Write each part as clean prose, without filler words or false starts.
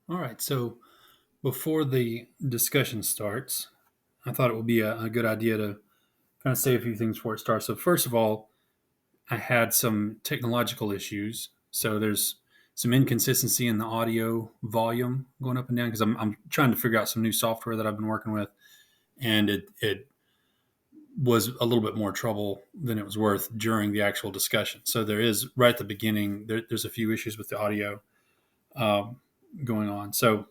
All right. So before the discussion starts, I thought it would be a good idea to kind of say a few things before it starts. So, first of all, I had some technological issues. So, there's some inconsistency in the audio volume going up and down because I'm trying to figure out some new software that I've been working with. And it was a little bit more trouble than it was worth during the actual discussion. So, there is right at the beginning, there's a few issues with the audio um, going on. So,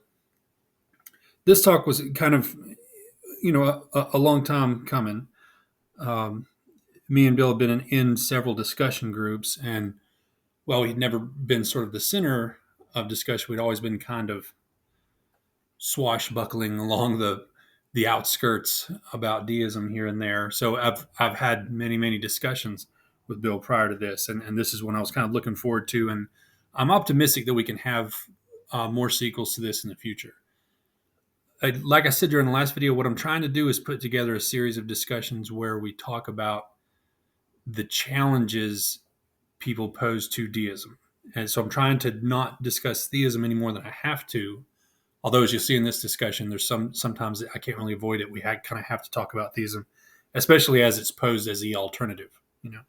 this talk was kind of a long time coming. Um, Me and Bill have been in several discussion groups, and while we'd never been sort of the center of discussion, we'd always been kind of swashbuckling along the outskirts about deism here and there. So I've had many discussions with Bill prior to this, and this is one I was kind of looking forward to, and I'm optimistic that we can have more sequels to this in the future. Like I said during the last video, what I'm trying to do is put together a series of discussions where we talk about the challenges people pose to deism. And so I'm trying to not discuss theism any more than I have to. Although, as you'll see in this discussion, there's sometimes I can't really avoid it. We kind of have to talk about theism, especially as it's posed as the alternative. You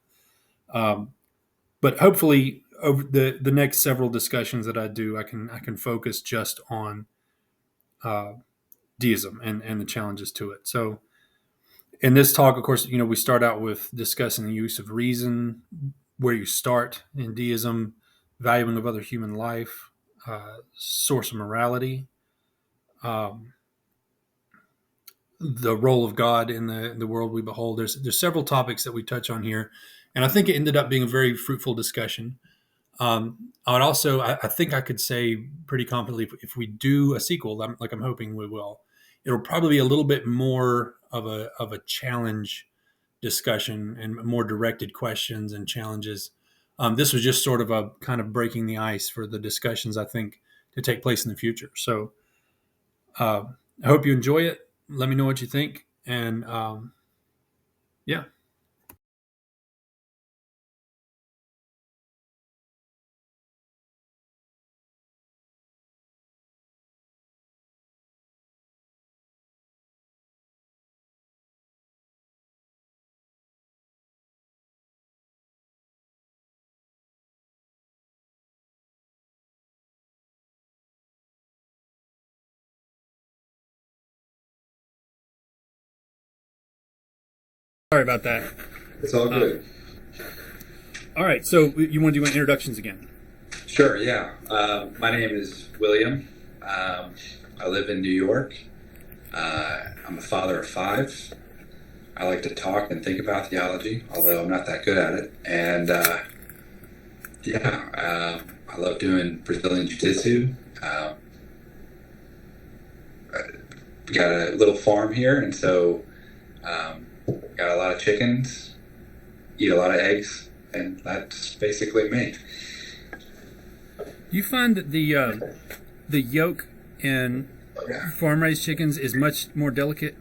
know, but hopefully over the next several discussions that I do, I can focus just on uh, deism and the challenges to it. So in this talk, of course, we start out with discussing the use of reason, where you start in deism, valuing of other human life, source of morality, um, the role of God in the world we behold. There's several topics that we touch on here, and I think it ended up being a very fruitful discussion. I would also, I think I could say pretty confidently, if we do a sequel, like I'm hoping we will, it'll probably be a little bit more of a challenge discussion and more directed questions and challenges. This was just sort of a kind of breaking the ice for the discussions I think to take place in the future. So uh, I hope you enjoy it. Let me know what you think, and yeah. Sorry about that. It's all good. All right, so you want to do introductions again? Sure, yeah. My name is William. I live in New York. I'm a father of five. I like to talk and think about theology, although I'm not that good at it. And I love doing Brazilian Jiu-Jitsu. We got a little farm here, and so got a lot of chickens, eat a lot of eggs, and that's basically me. You find that the yolk in Yeah. farm raised chickens is much more delicate.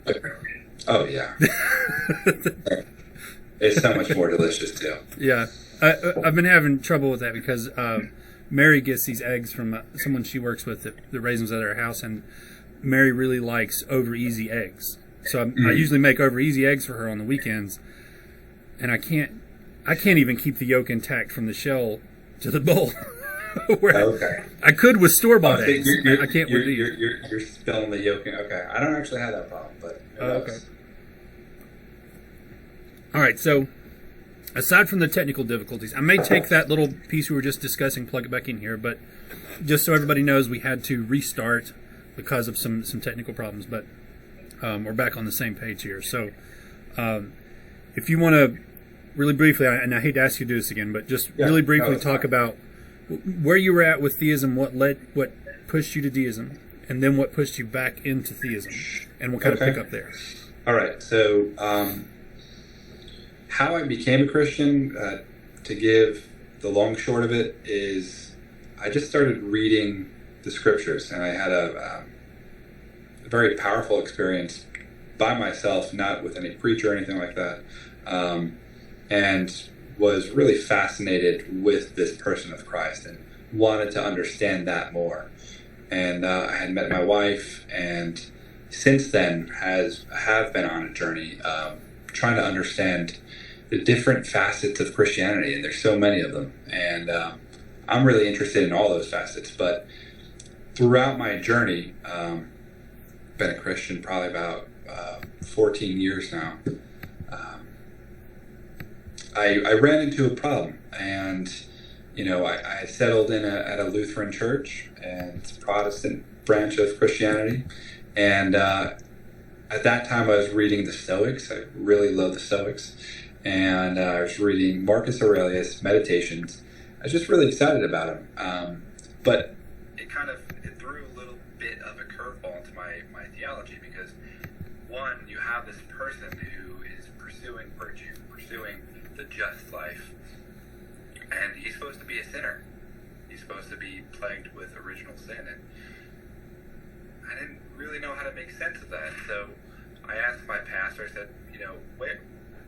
Oh, yeah. It's so much more delicious, too. Yeah, I've been having trouble with that because Mary gets these eggs from someone she works with that raises them at her house, and Mary really likes over easy eggs. So I usually make over easy eggs for her on the weekends, and I can't even keep the yolk intact from the shell to the bowl. Where Okay. I could with store bought So eggs. I can't with these. you're spilling the yolk. Okay. I don't actually have that problem, but Okay. All right, so aside from the technical difficulties, I may take that little piece we were just discussing, plug it back in here, but just so everybody knows, we had to restart because of some technical problems, but we're back on the same page here. So if you want to really briefly, and I hate to ask you to do this again, but just really briefly talk about where you were at with theism, what pushed you to deism, and then what pushed you back into theism, and we'll kind of pick up there. All right. So how I became a Christian, to give the long short of it, is I just started reading the scriptures, and I had a very powerful experience by myself, not with any preacher or anything like that, and was really fascinated with this person of Christ and wanted to understand that more. and I had met my wife, and since then have been on a journey trying to understand the different facets of Christianity, and there's so many of them, and I'm really interested in all those facets. But throughout my journey, been a Christian probably about 14 years now. I ran into a problem, and I settled in at a Lutheran church and Protestant branch of Christianity, and at that time I was reading the Stoics. I really love the Stoics, and I was reading Marcus Aurelius' Meditations. I was just really excited about him, but it threw a little bit of a curveball into my theology, because one, you have this person who is pursuing virtue, pursuing the just life, and he's supposed to be a sinner. He's supposed to be plagued with original sin, and I didn't really know how to make sense of that. So I asked my pastor, I said,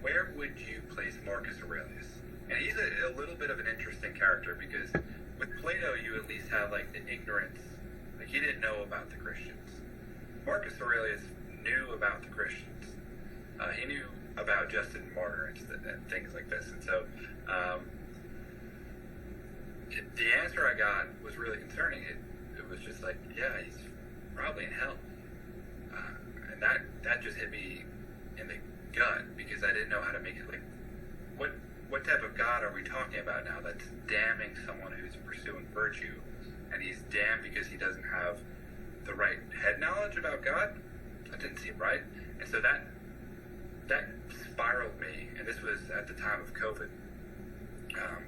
where would you place Marcus Aurelius? And he's a little bit of an interesting character, because with Plato, you at least have like the ignorance. Like, he didn't know about the Christians. Marcus Aurelius knew about the Christians. He knew about Justin Martyr and things like this. And so the answer I got was really concerning. It was just like, yeah, he's probably in hell. And that just hit me in the gut, because I didn't know how to make it, like, what type of God are we talking about now that's damning someone who's pursuing virtue, and he's damned because he doesn't have the right head knowledge about God? That didn't seem right. And so that spiraled me, and this was at the time of COVID,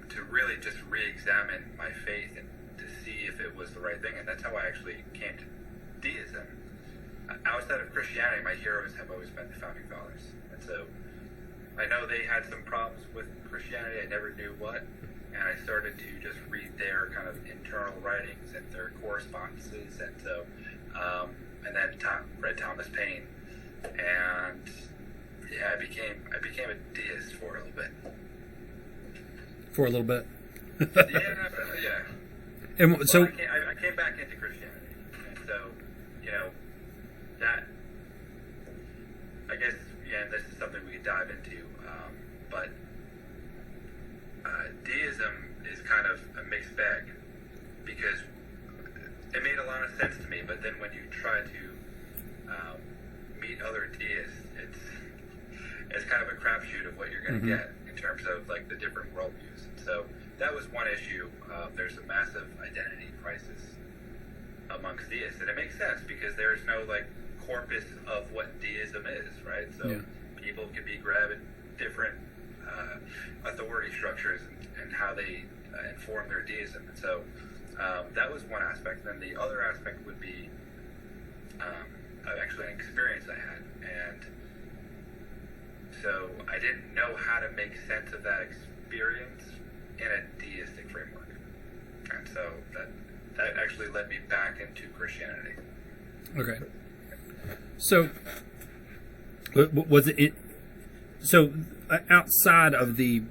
to really just re-examine my faith and to see if it was the right thing. And that's how I actually came to deism. Outside of Christianity, my heroes have always been the Founding Fathers. And so I know they had some problems with Christianity. I never knew what. And I started to just read their kind of internal writings and their correspondences. And so, and then read Thomas Paine. And yeah, I became a deist for a little bit. For a little bit. Yeah. And so I came back into Christianity, and so that, I guess, yeah, this is something we could dive into. But deism is kind of a mixed bag, because it made a lot of sense to me. But then when you try to meet other deists, it's kind of a crapshoot of what you're going to get in terms of like the different worldviews. And so that was one issue. There's a massive identity crisis amongst deists, and it makes sense because there's no like corpus of what deism is, right? So people could be grabbing different authority structures and how they inform their deism. And so that was one aspect. And then the other aspect would be actually an experience I had, and so I didn't know how to make sense of that experience in a deistic framework. And so that actually led me back into Christianity. Okay. So was it so outside of the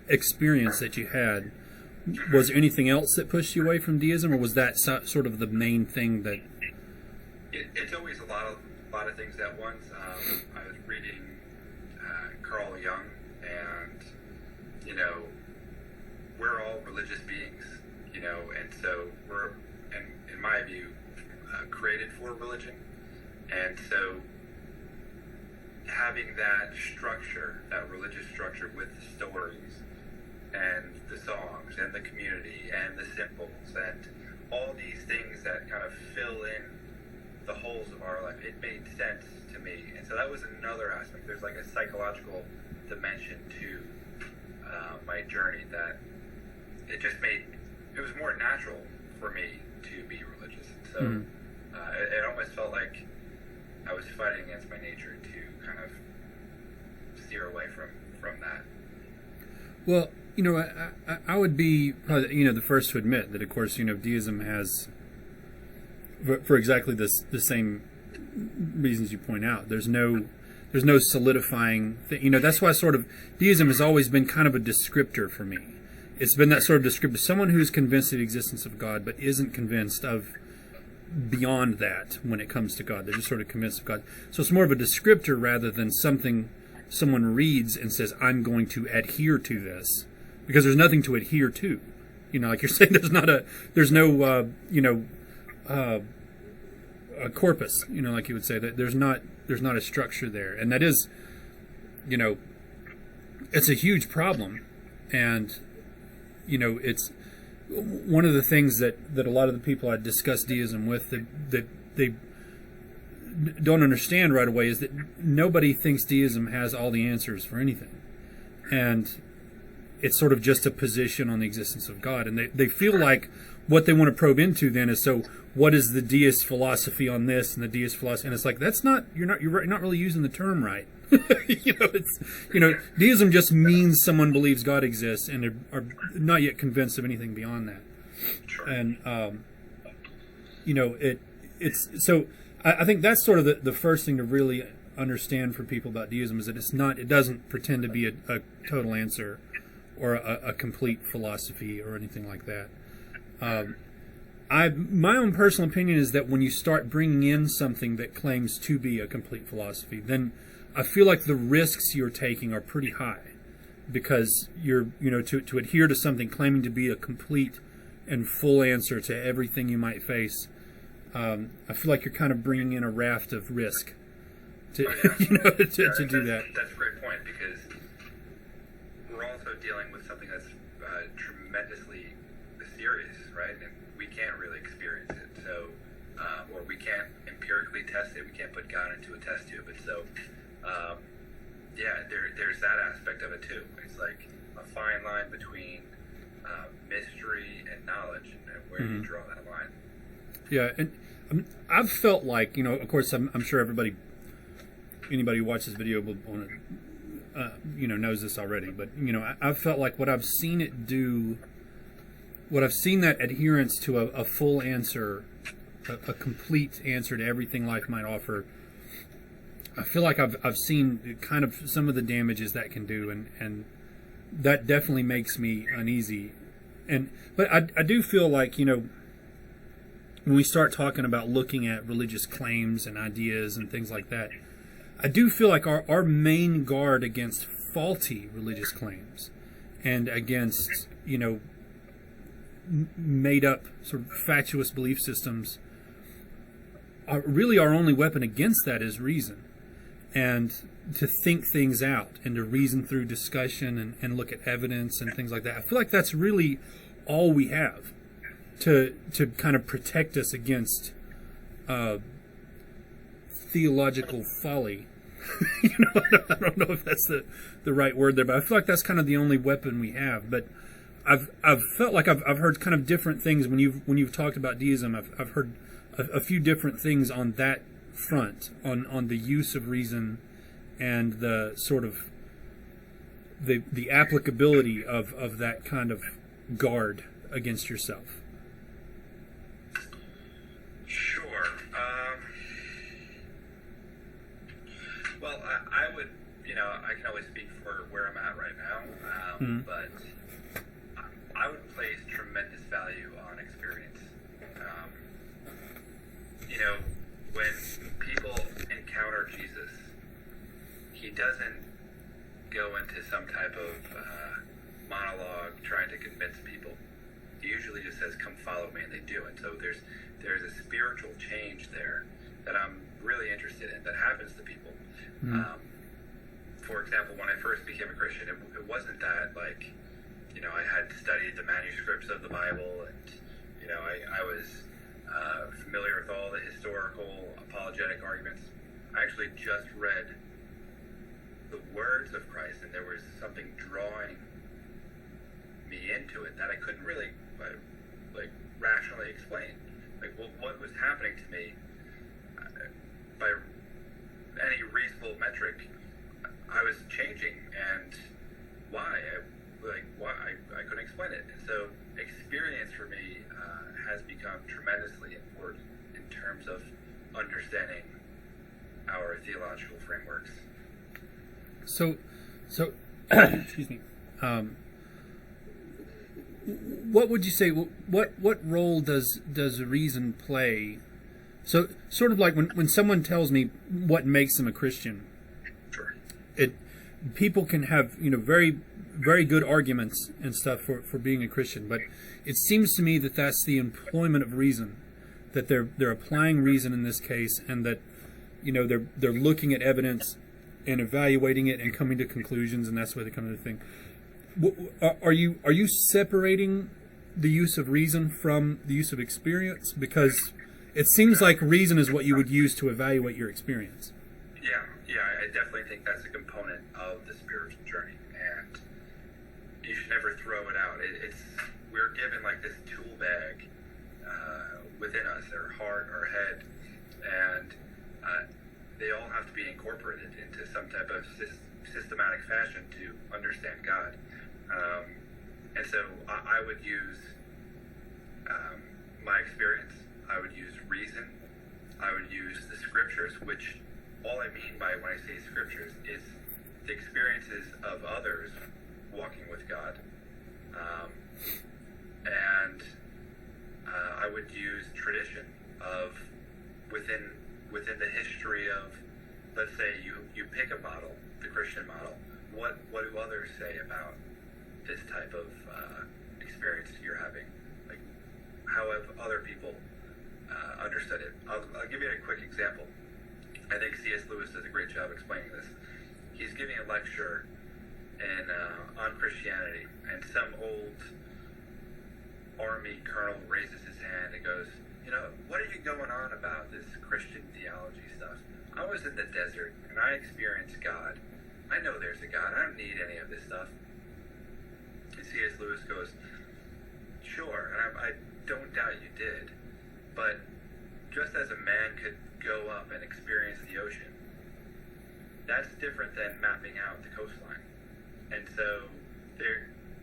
experience that you had, was there anything else that pushed you away from deism, or was that sort of the main thing that... It's always a lot of things at once. I was reading Carl Jung, and we're all religious beings, and so we're, in my view, created for religion, and so having that structure, that religious structure with the stories and the songs and the community and the symbols and all these things that kind of fill in the holes of our life, it made sense to me. And so that was another aspect. There's like a psychological dimension to my journey that it was more natural for me to be religious. So it almost felt like I was fighting against my nature to kind of steer away from that. Well, I would be probably, the first to admit that, of course, deism has, for exactly the same reasons you point out, there's no solidifying thing. That's why sort of deism has always been kind of a descriptor for me. It's been that sort of descriptor, someone who's convinced of the existence of God but isn't convinced of beyond that when it comes to God. They're just sort of convinced of God. So it's more of a descriptor rather than something someone reads and says, I'm going to adhere to this, because there's nothing to adhere to. Like you're saying, there's no a corpus. Like you would say, that there's not a structure there, and that is, it's a huge problem, and it's one of the things that a lot of the people I discuss deism with that they don't understand right away is that nobody thinks deism has all the answers for anything, and it's sort of just a position on the existence of God, and they feel like what they want to probe into then is, so what is the deist philosophy on this and the deist philosophy, and it's like, that's not, you're not really using the term right. Deism just means someone believes God exists and are not yet convinced of anything beyond that. Sure. And it's so I think that's sort of the first thing to really understand for people about deism, is that it doesn't pretend to be a total answer or a complete philosophy or anything like that. My own personal opinion is that when you start bringing in something that claims to be a complete philosophy, then I feel like the risks you're taking are pretty high, because you're to adhere to something claiming to be a complete and full answer to everything you might face. I feel like you're kind of bringing in a raft of risk to to do that. That's a great point, because we're also dealing with something that's tremendously serious, right? And we can't really experience it, so or we can't empirically test it. We can't put God into a test tube, and so there's that aspect of it too. It's like a fine line between mystery and knowledge, and where do you draw that line? Yeah, and I've felt like, of course, I'm sure anybody who watches this video will want to, knows this already, but I've felt like what I've seen it do, what I've seen that adherence to a full answer, a complete answer to everything life might offer. I feel like I've seen kind of some of the damages that can do, and that definitely makes me uneasy. But I do feel like, when we start talking about looking at religious claims and ideas and things like that, I do feel like our main guard against faulty religious claims and against, made up sort of fatuous belief systems, really our only weapon against that is reason. And to think things out and to reason through discussion and look at evidence and things like that. I feel like that's really all we have to kind of protect us against theological folly. I don't know if that's the right word there, but I feel like that's kind of the only weapon we have. But I've felt like I've heard kind of different things when you've talked about deism. I've heard a few different things on that front, on the use of reason and the sort of the applicability of that kind of guard against yourself. Sure. Well, I would, I can only speak for where I'm at right now, but I would place tremendous value on experience. When people encounter Jesus, he doesn't go into some type of monologue trying to convince people. He usually just says, "Come follow me," and they do it. So there's a spiritual change there that I'm really interested in, that happens to people. For example, when I first became a Christian, it wasn't that I had studied the manuscripts of the Bible, and I was familiar with all the historical apologetic arguments. I actually just read the words of Christ, and there was something drawing me into it that I couldn't really rationally explain. What was happening to me, by any reasonable metric, I was changing, and why? I couldn't explain it. And so experience for me has become tremendously important in terms of understanding our theological frameworks. So excuse me. What would you say? What role does reason play So, sort of like when someone tells me what makes them a Christian, Sure. it people can have very very good arguments and stuff for being a Christian, but it seems to me that that's the employment of reason, that they're applying reason in this case, and that they're looking at evidence and evaluating it and coming to conclusions, and that's the way they come to the thing. Are you separating the use of reason from the use of experience? Because it seems like reason is what you would use to evaluate your experience. Yeah, I definitely think that's a component of the spiritual journey, and you should never throw it out. We're given like this tool bag within us, our heart, our head, and they all have to be incorporated into some type of systematic fashion to understand God. And so I would use my experience, I would use reason, I would use the scriptures, which all I mean by when I say scriptures is the experiences of others walking with God. And I would use tradition of within the history of, let's say you pick a model, the Christian model. What do others say about this type of experience you're having? Like, how have other people understood it? I'll give you a quick example. I think C.S. Lewis does a great job explaining this. He's giving a lecture on Christianity, and some old army colonel raises his hand and goes, what are you going on about this Christian theology stuff? I was in the desert, and I experienced God. I know there's a God. I don't need any of this stuff. And C.S. Lewis goes, sure, and I don't doubt you did, but just as a man could go up and experience the ocean, that's different than mapping out the coastline. And so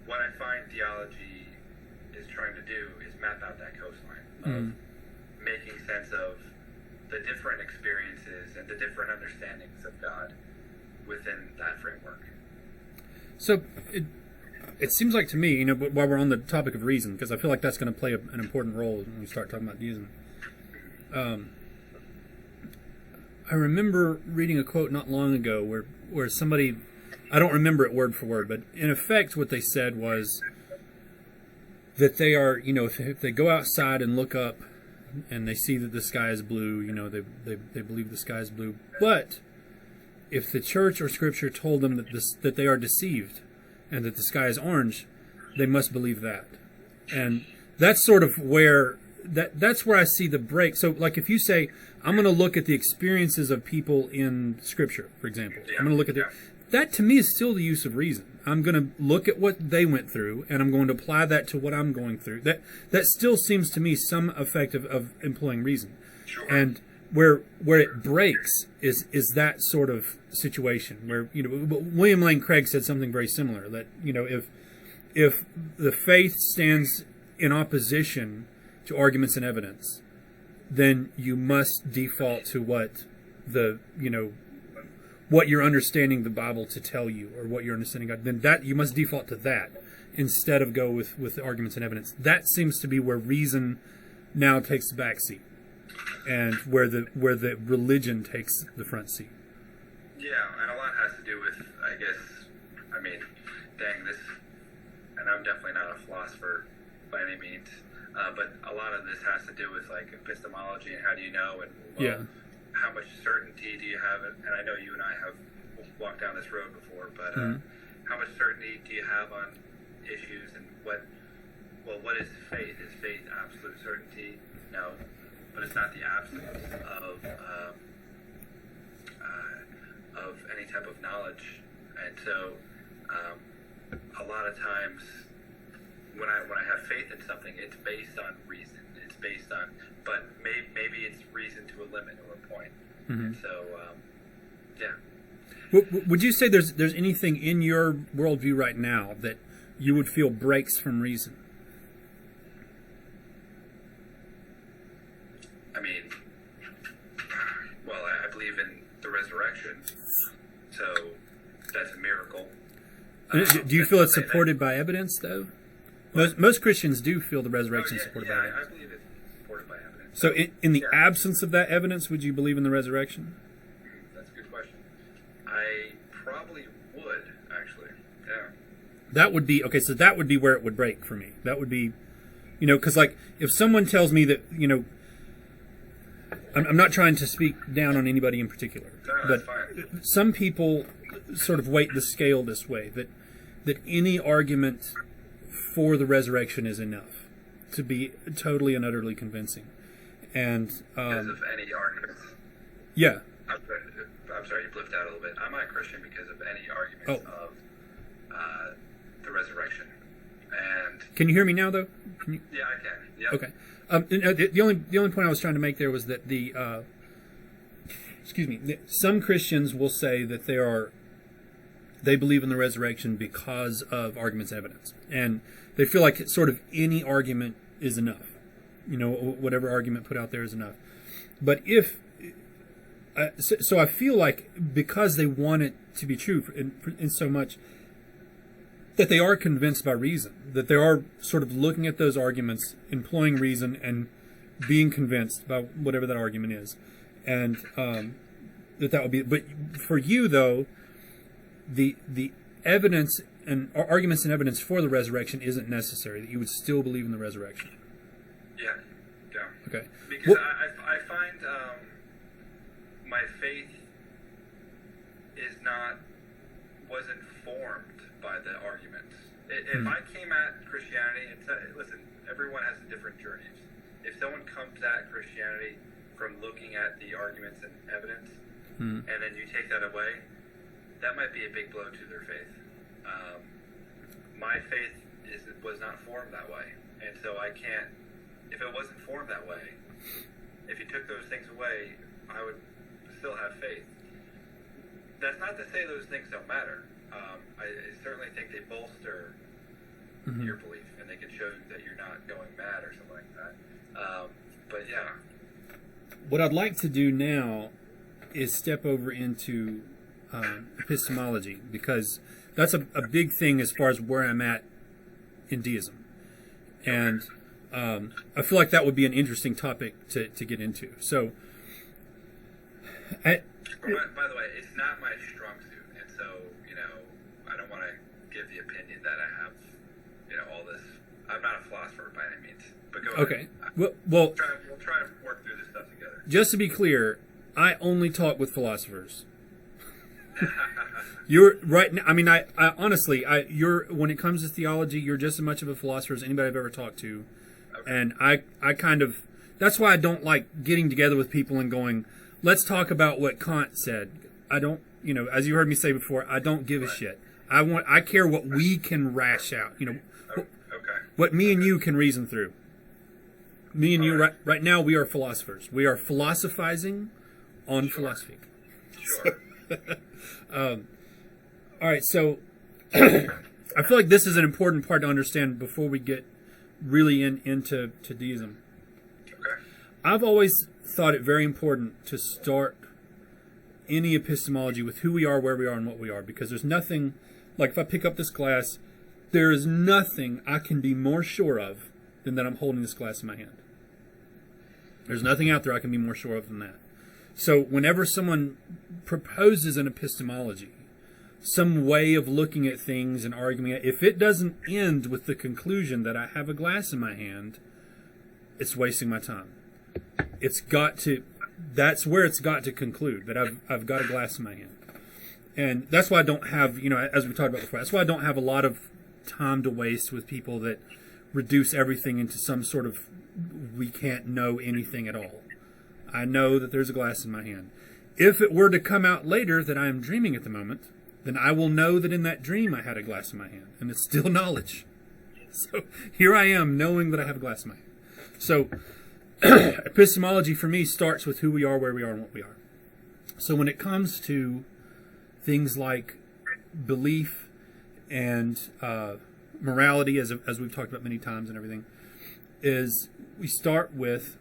what I find theology is trying to do is map out that coastline of making sense of the different experiences and the different understandings of God within that framework. So it seems like to me, while we're on the topic of reason, because I feel like that's going to play an important role when we start talking about deism. I remember reading a quote not long ago where somebody, I don't remember it word for word, but in effect what they said was that they are, if they go outside and look up and they see that the sky is blue, they believe the sky is blue. But if the church or scripture told them that they are deceived and that the sky is orange, they must believe that. And that's sort of where that's where I see the break. So like if you say, I'm going to look at the experiences of people in scripture, for example, I'm going to look at that to me is still the use of reason. I'm going to look at what they went through, and I'm going to apply that to what I'm going through. That still seems to me some effect of employing reason. Sure. And where it breaks is that sort of situation where William Lane Craig said something very similar, that if the faith stands in opposition to arguments and evidence, then you must default to what what you're understanding the Bible to tell you, or what you're understanding God. Then that you must default to that instead of go with arguments and evidence. That seems to be where reason now takes the back seat, and where the religion takes the front seat. Yeah, and a lot has to do with, and I'm definitely not a philosopher by any means, but a lot of this has to do with like epistemology and how do you know, and how much certainty do you have? And I know you and I have walked down this road before, but how much certainty do you have on issues, and what is faith? Is faith absolute certainty? No, but it's not the absence of any type of knowledge. And so a lot of times when I have faith in something, it's based on reason. It's based on, but maybe it's reason to a limit or a point. And so Would you say there's anything in your worldview right now that you would feel breaks from reason? I believe in the resurrection, so that's a miracle. Do you feel it's supported by evidence, though? Most Christians do feel the resurrection is supported by evidence. I believe it's supported by evidence. So, in the Yeah. absence of that evidence, would you believe in the resurrection? That's a good question. I probably would, actually. Yeah. That would be okay. So that would be where it would break for me. That would be, because like if someone tells me that, I'm not trying to speak down on anybody in particular, No, but that's fine. some people sort of weight the scale this way that any argument for the resurrection is enough to be totally and utterly convincing, and Because of any arguments. yeah. I'm sorry, you blipped out a little bit. I'm not a Christian because of any arguments of the resurrection. And Can you hear me now, though? yeah, I can. Yep. Okay. The only point I was trying to make there was that some Christians will say that they believe in the resurrection because of arguments and evidence, and they feel like sort of any argument is enough. Whatever argument put out there is enough. But so I feel like because they want it to be true in so much that they are convinced by reason, that they are sort of looking at those arguments, employing reason, and being convinced by whatever that argument is, and that would be. But for you, though, the evidence and arguments and evidence for the resurrection isn't necessary. That you would still believe in the resurrection. Yeah. Yeah. Okay. Because I find my faith wasn't formed by the arguments. If I came at Christianity and said, listen, everyone has different journeys. If someone comes at Christianity from looking at the arguments and evidence, and then you take that away, that might be a big blow to their faith. My faith was not formed that way, and so I can't. If it wasn't formed that way, if you took those things away, I would still have faith. That's not to say those things don't matter. I certainly think they bolster your belief, and they can show you that you're not going mad or something like that. But yeah. What I'd like to do now is step over into epistemology, because that's a big thing as far as where I'm at in deism. And I feel like that would be an interesting topic to get into. So, By the way, it's not my strong suit, and so, I don't want to give the opinion that I have, all this. I'm not a philosopher by any means, but go ahead. Okay. Well, We'll try to work through this stuff together. just to be clear, I only talk with philosophers. You're right. I mean, I honestly, you're when it comes to theology, you're just as much of a philosopher as anybody I've ever talked to, and I kind of that's why I don't like getting together with people and going, let's talk about what Kant said. I don't, as you heard me say before, I don't give a shit. I care what we can rash out. What me and you can reason through. Me and you right now, we are philosophers. We are philosophizing on philosophy. Sure. All right, so I feel like this is an important part to understand before we get really into deism. Okay. I've always thought it very important to start any epistemology with who we are, where we are, and what we are, because there's nothing, like if I pick up this glass, there is nothing I can be more sure of than that I'm holding this glass in my hand. There's nothing out there I can be more sure of than that. So whenever someone proposes an epistemology, some way of looking at things and arguing it, if it doesn't end with the conclusion that I have a glass in my hand, it's wasting my time. It's got to, that's where it's got to conclude, that I've got a glass in my hand. And that's why I don't have, as we talked about before, that's why I don't have a lot of time to waste with people that reduce everything into some sort of, we can't know anything at all. I know that there's a glass in my hand. If it were to come out later that I am dreaming at the moment, then I will know that in that dream I had a glass in my hand, and it's still knowledge. So here I am knowing that I have a glass in my hand. So epistemology for me starts with who we are, where we are, and what we are. So when it comes to things like belief and morality, as we've talked about many times and everything, is we start with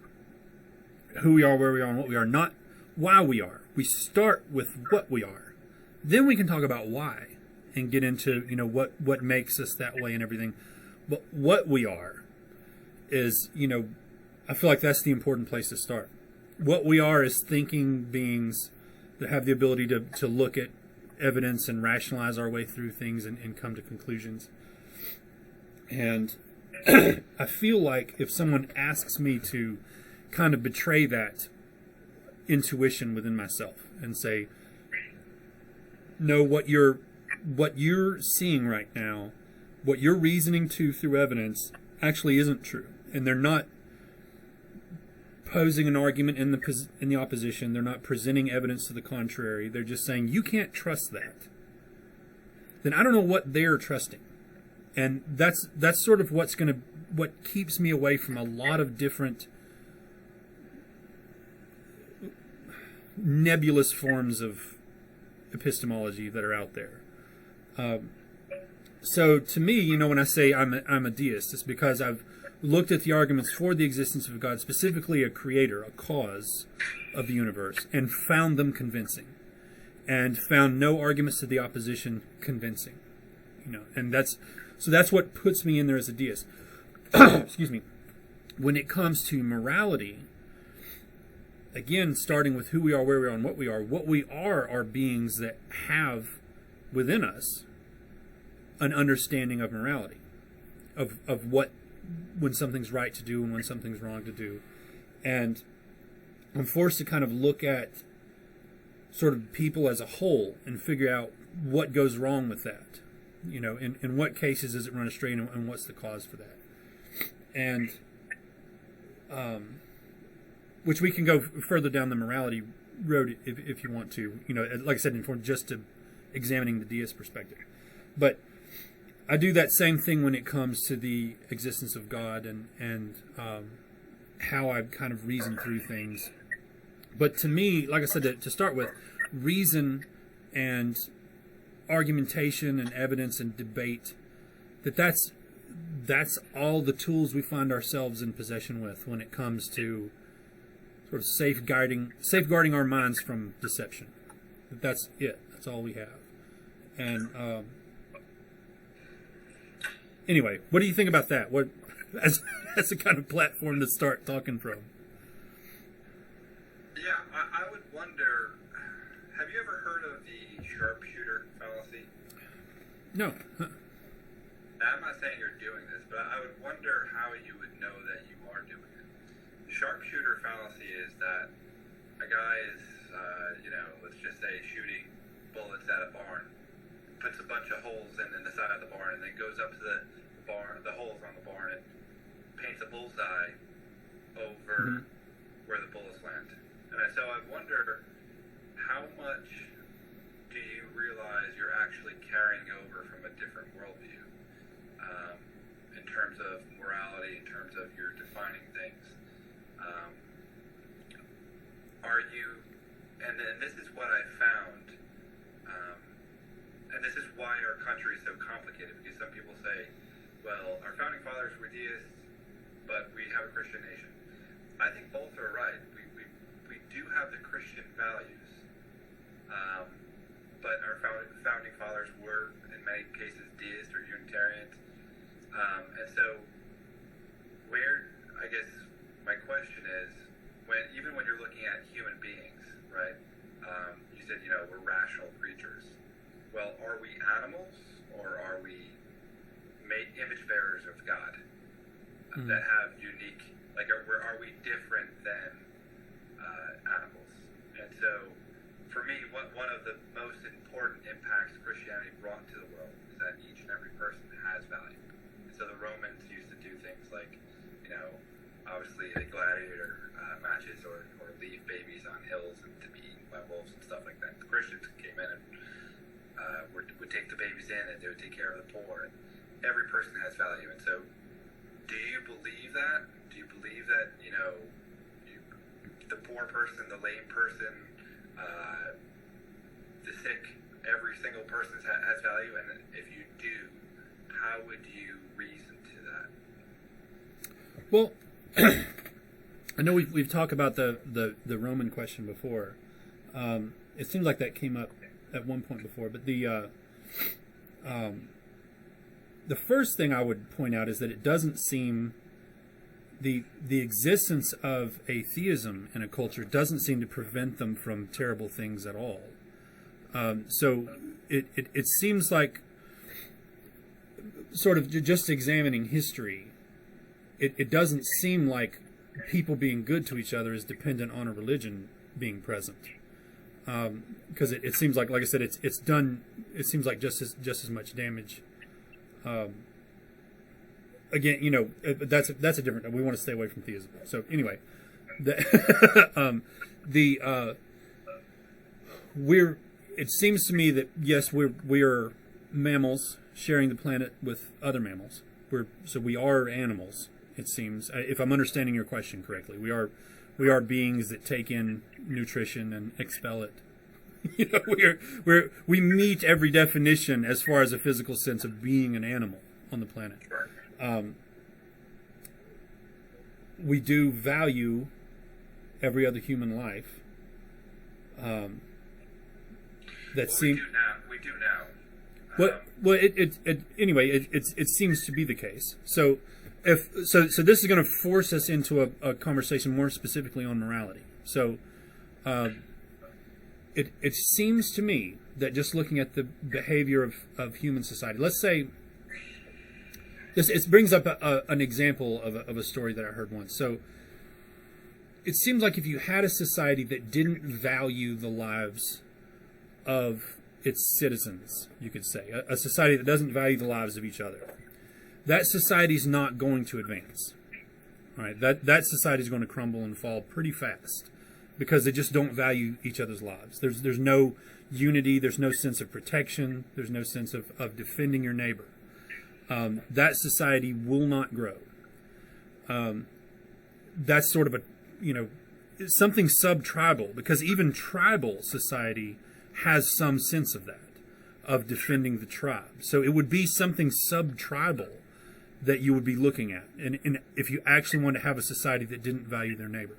who we are, where we are, and what we are, not why we are. We start with what we are. Then we can talk about why and get into, what makes us that way and everything. But what we are is, I feel like that's the important place to start. What we are is thinking beings that have the ability to look at evidence and rationalize our way through things and come to conclusions. And I feel like if someone asks me to kind of betray that intuition within myself and say, no, what you're seeing right now, what you're reasoning to through evidence actually isn't true. And they're not posing an argument in the opposition. They're not presenting evidence to the contrary. They're just saying, you can't trust that. Then I don't know what they're trusting. And that's sort of what keeps me away from a lot of different nebulous forms of epistemology that are out there. So to me, when I say I'm a deist, it's because I've looked at the arguments for the existence of God, specifically a creator, a cause of the universe, and found them convincing, and found no arguments to the opposition convincing. And that's what puts me in there as a deist. Excuse me. When it comes to morality, again, starting with who we are, where we are, and what we are beings that have within us an understanding of morality, of what, when something's right to do and when something's wrong to do. And I'm forced to kind of look at sort of people as a whole and figure out what goes wrong with that. In what cases does it run astray, and what's the cause for that? And which we can go further down the morality road if you want to. Like I said, just to examining the deist perspective. But I do that same thing when it comes to the existence of God and how I kind of reason through things. But to me, like I said, to start with, reason and argumentation and evidence and debate, that's all the tools we find ourselves in possession with when it comes to sort of safeguarding our minds from deception. That's it. That's all we have. And anyway, what do you think about that? What as a kind of platform to start talking from? Yeah, I would wonder, have you ever heard of the sharpshooter fallacy? No. Huh. Now, I'm not saying you're doing this, but I would wonder how you would know that you are doing it. The sharpshooter fallacy is that a guy is, let's just say, shooting bullets at a barn, puts a bunch of holes in the side of the barn, and then goes up to the holes on the barn and paints a bullseye over where the bullets land. And so I wonder, how much do you realize you're actually carrying over from a different worldview, in terms of morality, in terms of your defining things? Are you, and this is what I found, and this is why our country is so complicated, because some people say, well, our founding fathers were deists, but we have a Christian nation. I think both are right. We do have the Christian values, but our founding fathers were, in many cases, deists or Unitarians. And so, I guess my question is, even when you're looking at human beings, right? You said, we're rational creatures. Well, are we animals, or are we image bearers of God that have unique, are we different than animals? And so, for me, one of the most important impacts Christianity brought to the world is that each and every person has value. And so the Romans used to do things like, obviously the gladiator matches or leave babies on hills and to be eaten by wolves and stuff like that. The Christians came in and would take the babies in, and they would take care of the poor. And every person has value. And so, do you believe that? Do you believe that, the poor person, the lame person, the sick, every single person has value? And if you do, how would you reason to that? Well, I know we've talked about the Roman question before. It seems like that came up at one point before, but the first thing I would point out is that it doesn't seem the existence of atheism in a culture doesn't seem to prevent them from terrible things at all. So it seems like, sort of just examining history, it doesn't seem like people being good to each other is dependent on a religion being present. Because it seems like I said, it's done. It seems like just as much damage. Again, that's a different. We want to stay away from theism. So anyway, we're. It seems to me that yes, we are mammals sharing the planet with other mammals. We are animals. It seems, if I'm understanding your question correctly, we are beings that take in nutrition and expel it. We meet every definition as far as a physical sense of being an animal on the planet. We do value every other human life. We do now. Anyway, it seems to be the case. So this is going to force us into a conversation more specifically on morality. So it seems to me that just looking at the behavior of human society, let's say it brings up an example of a story that I heard once. So it seems like if you had a society that didn't value the lives of its citizens, you could say, a society that doesn't value the lives of each other, that society's not going to advance. All right, that society is going to crumble and fall pretty fast because they just don't value each other's lives. There's no unity. There's no sense of protection. There's no sense of defending your neighbor. That society will not grow. That's sort of something sub-tribal, because even tribal society has some sense of that, of defending the tribe. So it would be something sub-tribal that you would be looking at, and if you actually want to have a society that didn't value their neighbor.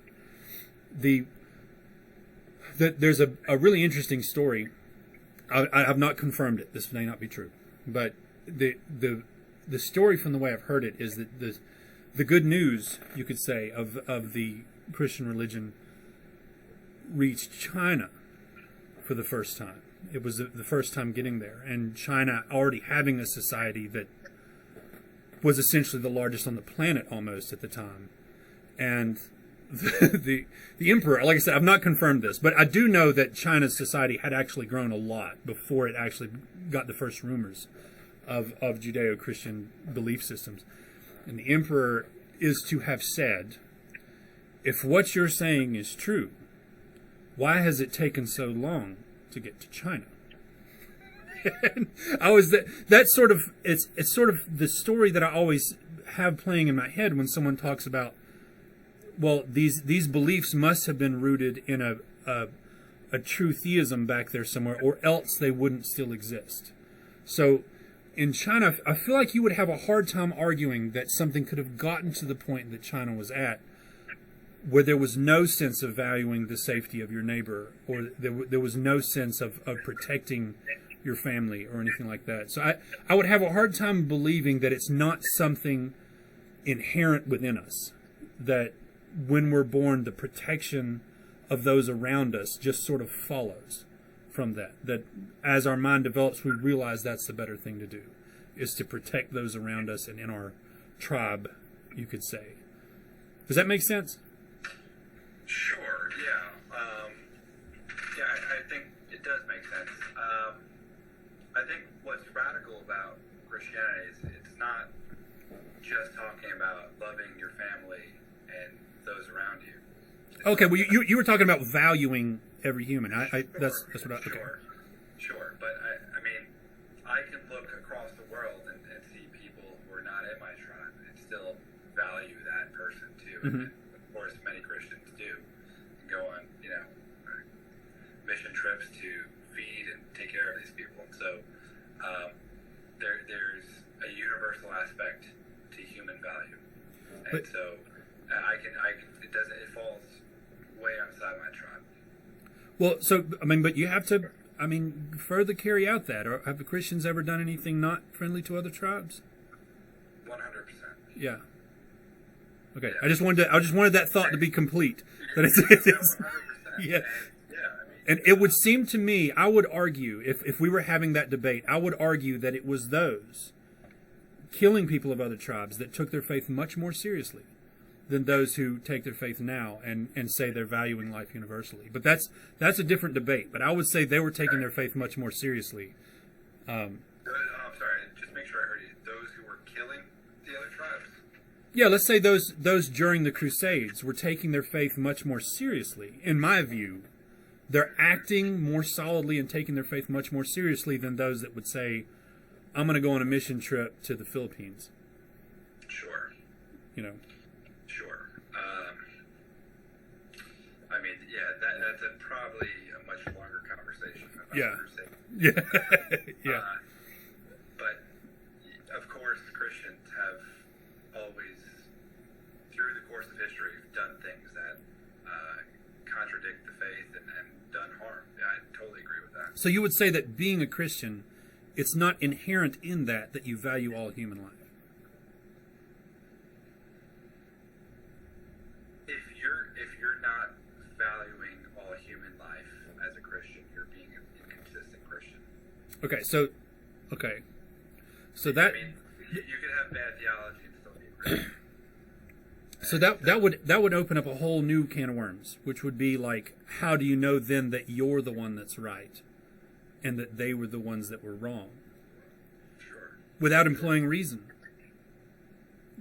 There's a really interesting story. I have not confirmed it. This may not be true, but the story, from the way I've heard it, is that the good news, you could say, of the Christian religion reached China for the first time. It was the first time getting there, and China already having a society that was essentially the largest on the planet almost at the time. And the emperor, like I said, I've not confirmed this, but I do know that China's society had actually grown a lot before it actually got the first rumors of Judeo-Christian belief systems. And the emperor is to have said, if what you're saying is true, why has it taken so long to get to China? And that's sort of, it's sort of the story that I always have playing in my head when someone talks about, well, these beliefs must have been rooted in a true theism back there somewhere, or else they wouldn't still exist. So in China, I feel like you would have a hard time arguing that something could have gotten to the point that China was at, where there was no sense of valuing the safety of your neighbor, or there was no sense of protecting your family or anything like that. So I would have a hard time believing that it's not something inherent within us, that when we're born, the protection of those around us just sort of follows from that. That as our mind develops, we realize that's the better thing to do, is to protect those around us and in our tribe, you could say. Does that make sense? Sure, yeah. I think it does make sense. I think what's radical about Christianity is it's not just talking about loving your family and those around you. Okay, well, you were talking about valuing every human. That's what I... Okay. Sure. But I mean, I can look across the world and see people who are not in my tribe and still value that person too. Mm-hmm. And of course, many Christians do go on, mission trips to feed and take care of these people. And so there's a universal aspect to human value, and so it falls way outside my tribe. Well, so but you have to, further carry out that. Or have the Christians ever done anything not friendly to other tribes? 100%. Yeah. Okay. Yeah. I just wanted that thought to be complete. That it's, No, it's 100%. yeah. And, yeah, I mean, And it would seem to me, I would argue, if we were having that debate, I would argue that it was those killing people of other tribes that took their faith much more seriously than those who take their faith now and say they're valuing life universally. But that's a different debate. But I would say they were taking their faith much more seriously. I'm sorry, just make sure I heard you. Those who were killing the other tribes? Yeah, let's say those during the Crusades were taking their faith much more seriously. In my view, they're acting more solidly and taking their faith much more seriously than those that would say, I'm going to go on a mission trip to the Philippines. Sure. You know. Sure. I mean, yeah, that's probably a much longer conversation about Yeah. crusade. Yeah. Yeah. But, of course, Christians have always, through the course of history, done things that contradict the faith and done harm. Yeah, I totally agree with that. So you would say that being a Christian, it's not inherent in that you value all human life. If you're not valuing all human life as a Christian, you're being an inconsistent Christian. Okay, so I that mean, you could have bad theology and still be a Christian. so that would open up a whole new can of worms, which would be like, how do you know then that you're the one that's right, and that they were the ones that were wrong, Sure. without employing reason?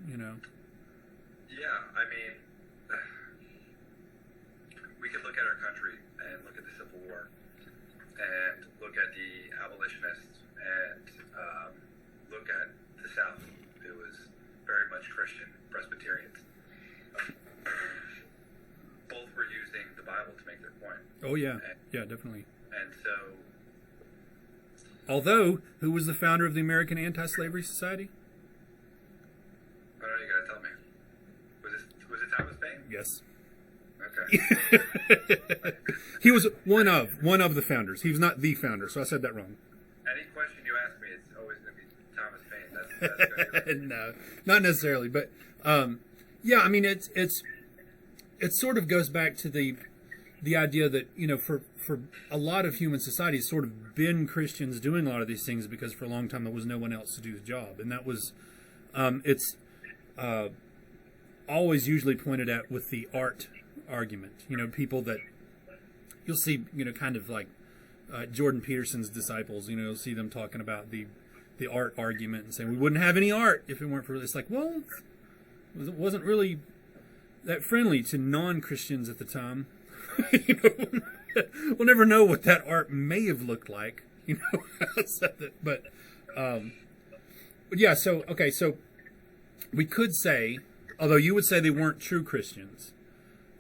You know. Yeah, I mean, we could look at our country and look at the Civil War and look at the abolitionists and look at the South, who was very much Christian, Presbyterians. Both were using the Bible to make their point. Oh yeah, yeah, definitely. And so, Although, who was the founder of the American Anti-Slavery Society? I don't know, you gotta tell me. Was it Thomas Paine? Yes. Okay. He was one of the founders. He was not the founder, so I said that wrong. Any question you ask me, it's always going to be Thomas Paine. That's gonna be No, not necessarily, but yeah, I mean it sort of goes back to the idea that, you know, for a lot of human society, it's sort of been Christians doing a lot of these things because for a long time there was no one else to do the job, and that was it's always usually pointed at with the art argument. You know, people that you'll see, you know, kind of like Jordan Peterson's disciples. You know, you'll see them talking about the art argument and saying we wouldn't have any art if it weren't for this. Like, well, it wasn't really that friendly to non-Christians at the time. You know, we'll never know what that art may have looked like. You know, but yeah. So okay, so we could say, although you would say they weren't true Christians,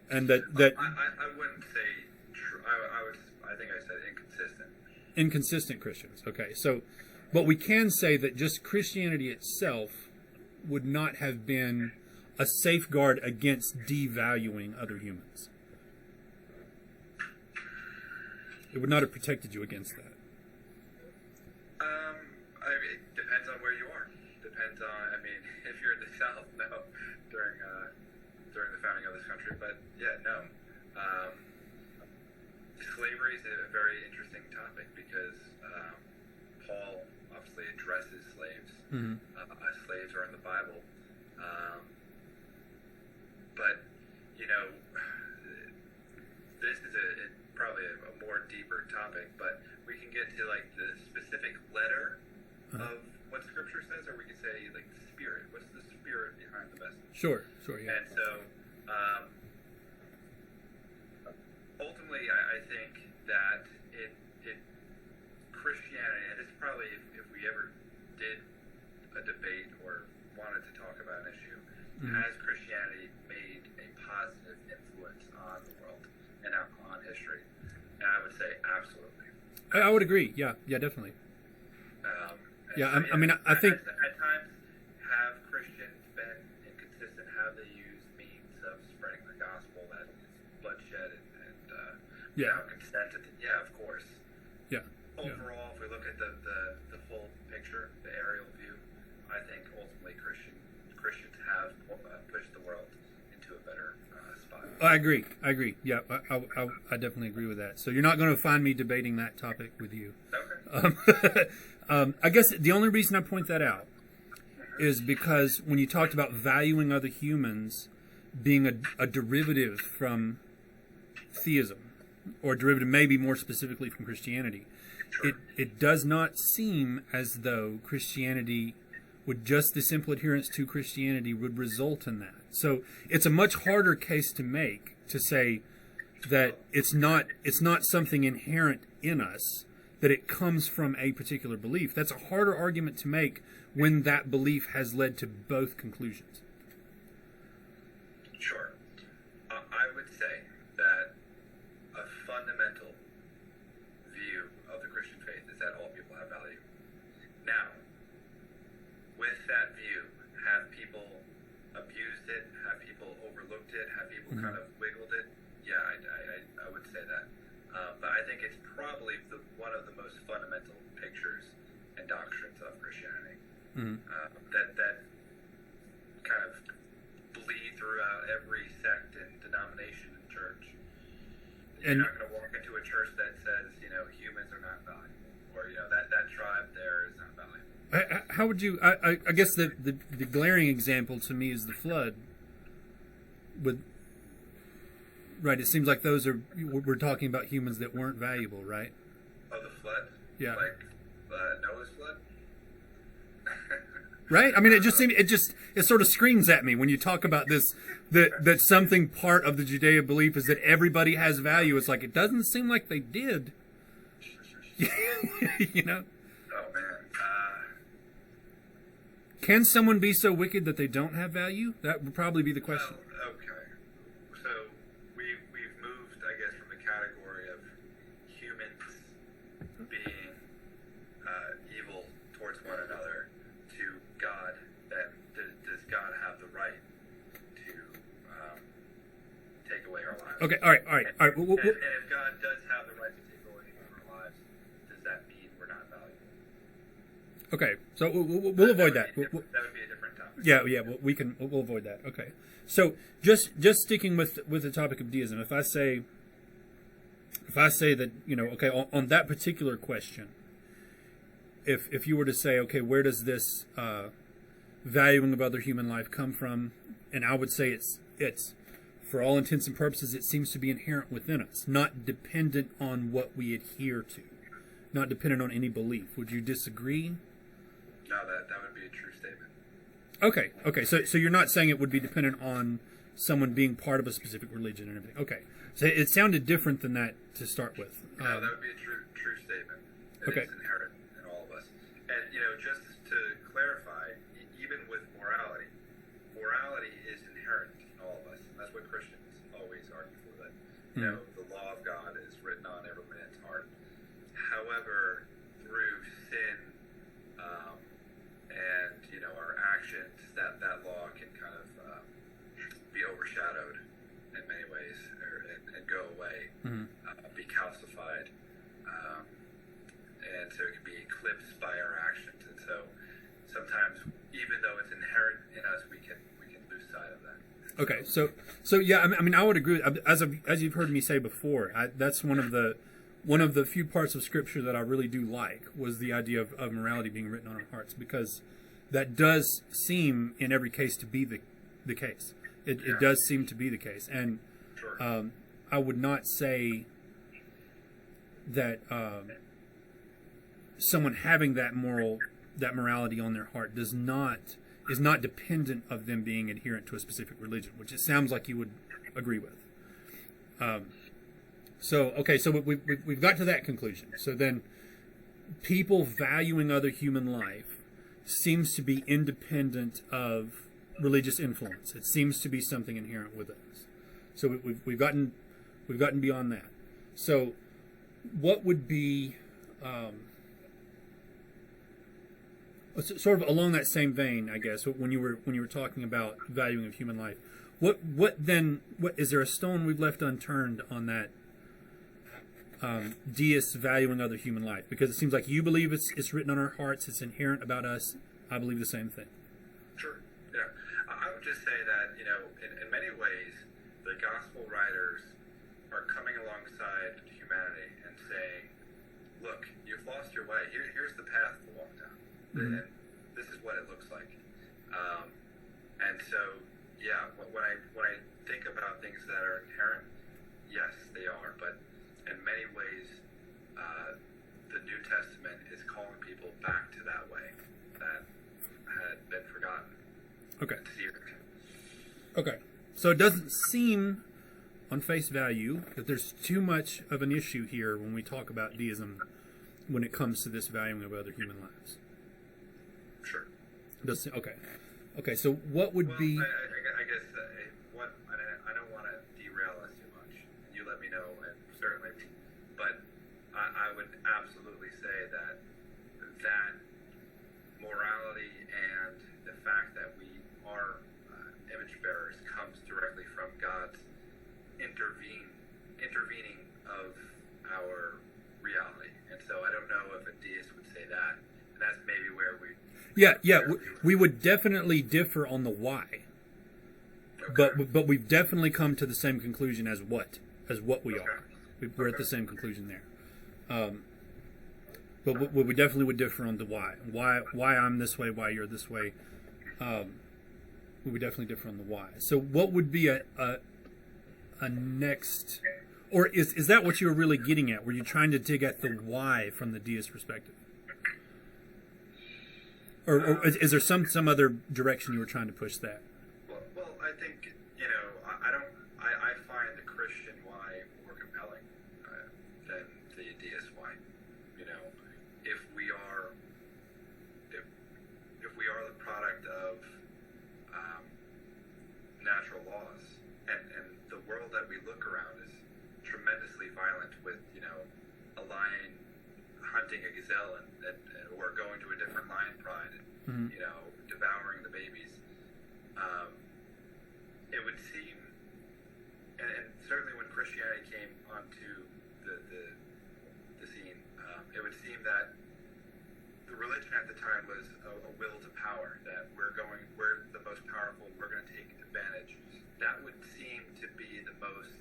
and that I wouldn't say true. I think I said inconsistent. Inconsistent Christians. Okay, so, but we can say that just Christianity itself would not have been a safeguard against devaluing other humans. It would not have protected you against that. I mean, it depends on where you are. Depends on. I mean, if you're in the South, no, during the founding of this country. But yeah, no. Slavery is a very interesting topic because Paul obviously addresses slaves. Mm-hmm. Slaves are in the Bible, but you know, this is probably a more deeper topic. But we can get to like the specific letter of what Scripture says, or we could say like the spirit. What's the spirit behind the message? Sure, yeah. And so, ultimately, I think that it Christianity, and it's probably if we ever did a debate or wanted to talk about an issue, has Christianity made a positive influence on the world and on history? And I would say absolutely. I would agree. Yeah, definitely. Yeah, So, I mean, I think at times have Christians been inconsistent? Have they used means of spreading the gospel that is bloodshed and consent? Yeah, of course. Yeah. Overall, if we look at the full picture, the aerial view, I think ultimately Christians have pushed the world I agree. Yeah, I definitely agree with that. So you're not going to find me debating that topic with you. Okay. I guess the only reason I point that out is because when you talked about valuing other humans being a derivative from theism, or derivative maybe more specifically from Christianity, Sure. it does not seem as though Christianity would just the simple adherence to Christianity would result in that. So it's a much harder case to make to say that it's not something inherent in us, that it comes from a particular belief. That's a harder argument to make when that belief has led to both conclusions. Sure. I would say that a fundamental view of the Christian faith is that all people have value. Now, with that view, have people abused it? Have people overlooked it? Have people kind of wiggled it? Yeah, I would say that. But I think it's probably one of the most fundamental pictures and doctrines of Christianity that kind of bleed throughout every sect and denomination and church. You're not going to walk into a church that says, humans are not valuable, or that tribe there is not valuable. How would you? I guess the glaring example to me is the flood. Right, it seems like we're talking about humans that weren't valuable, right? Oh, the flood? Yeah. Like Noah's flood? Right? I mean, it sort of screams at me when you talk about this, that something part of the Judeo belief is that everybody has value. It's like, it doesn't seem like they did. You know? Oh, man. Can someone be so wicked that they don't have value? That would probably be the question. Okay. So we've moved, I guess, from the category of humans being evil towards one another to God. That does God have the right to take away our lives? Okay, all right. And if God does have the right to take away our lives, does that mean we're not valuable? Okay, so we'll avoid that. That would be a different topic. Yeah, we'll avoid that. Okay, so just sticking with the topic of deism, if I say that okay, on that particular question, if you were to say, okay, where does this valuing of other human life come from? And I would say it's for all intents and purposes, it seems to be inherent within us, not dependent on what we adhere to, not dependent on any belief. Would you disagree? No, that would be a true statement. Okay. So you're not saying it would be dependent on someone being part of a specific religion and everything. Okay. So it sounded different than that to start with. No, that would be a true statement. Okay. It's inherent in all of us. And, just to clarify, even with morality is inherent in all of us. And that's what Christians always argue for, that, the law of God is written on every man's heart. However, through sin, and our actions, that law can kind of be overshadowed in many ways, and go away, be calcified, and so it can be eclipsed by our actions. And so sometimes, even though it's inherent in us, we can lose sight of that. Okay, so yeah, I mean, I would agree. As you've heard me say before, that's one of the few parts of Scripture that I really do like, was the idea of morality being written on our hearts, because that does seem in every case to be the case. It does seem to be the case, and Sure. I would not say that someone having that morality on their heart is not dependent of them being adherent to a specific religion, which it sounds like you would agree with. So we've got to that conclusion. So then, people valuing other human life seems to be independent of religious influence. It seems to be something inherent with us. So we've gotten beyond that. So what would be sort of along that same vein, I guess, when you were talking about valuing of human life, what is there a stone we've left unturned on that deists valuing other human life? Because it seems like you believe it's written on our hearts, it's inherent about us. I believe the same thing. Sure. Yeah. I would just say that, in many ways, the gospel way. Here's the path to walk down, and this is what it looks like. And so, yeah, when I think about things that are inherent, yes, they are. But in many ways, the New Testament is calling people back to that way that had been forgotten. Okay. And seared. Okay. So it doesn't seem, on face value, that there's too much of an issue here when we talk about deism when it comes to this valuing of other human lives. Sure. Okay. Okay, so what would be... I guess I don't want to derail us too much. You let me know, and certainly. But I would absolutely say that morality and the fact that we are image bearers comes directly from God's intervening of our reality. And so I don't know if a deist would say that. And that's maybe where we... We would definitely differ on the why. Okay. But we've definitely come to the same conclusion as what we are. We're at the same conclusion there. But we definitely would differ on the why. Why I'm this way, why you're this way. We would definitely differ on the why. So what would be a next... Or is that what you were really getting at? Were you trying to dig at the why from the deist perspective? Or is there some other direction you were trying to push that? Well, I think, I find the Christian why more compelling than the deist why. If we are the product of natural laws, and the world that we look around is tremendously violent with, a lion hunting a gazelle or going to a different lion pride and, devouring the babies. It would seem, and certainly when Christianity came onto the scene, it would seem that the religion at the time was a will to power, that we're the most powerful, we're going to take advantage. That would seem to be the most,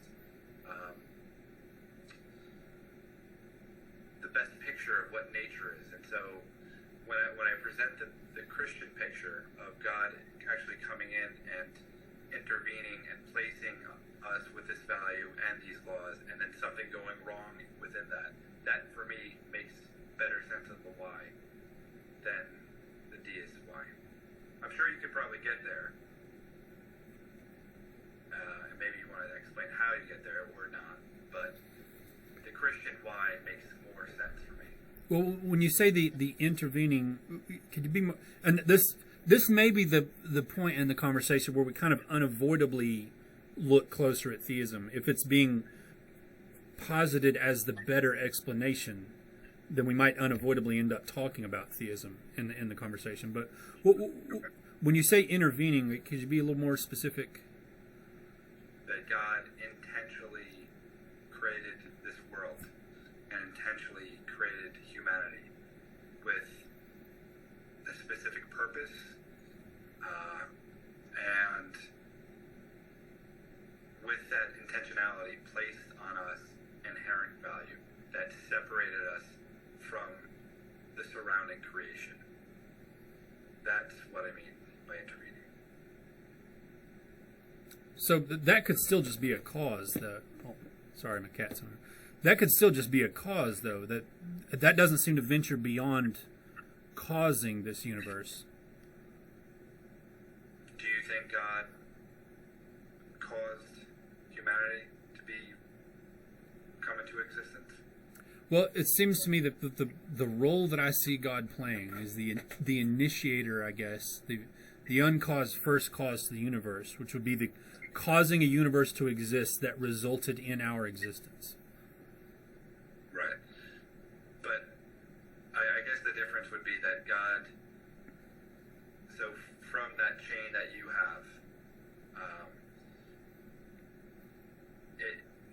the best picture of what nature is. And so when I present the Christian picture of God actually coming in and intervening and placing us with this value and these laws, and then something going wrong within that for me makes better sense of the why than the deist why. I'm sure you could probably get there, and maybe you want to explain how you get there or not, but the Christian why makes more sense for me. Well, when you say the intervening, could you be more... And this may be the point in the conversation where we kind of unavoidably look closer at theism. If it's being posited as the better explanation, then we might unavoidably end up talking about theism in the conversation. But when you say intervening, could you be a little more specific? That God intentionally created this world and intentionally created humanity with a specific purpose, and with that intentionality placed on us inherent value that separated us from the surrounding creation. That's what I mean by intervening. So that could still just be a cause. Sorry, my cat's on. That could still just be a cause, though. That doesn't seem to venture beyond causing this universe. Do you think God caused humanity to come into existence? Well, it seems to me that the role that I see God playing is the initiator, I guess, the uncaused first cause to the universe, which would be the causing a universe to exist that resulted in our existence. Right. But I guess the difference would be that God, so from that chain that you have,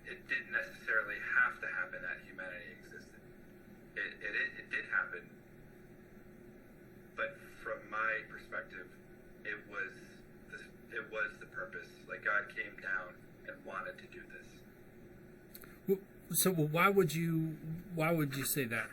it didn't necessarily have to happen that humanity existed. It did happen, but from my perspective, it was the purpose. Like God came down and wanted to do this. So why would you say that?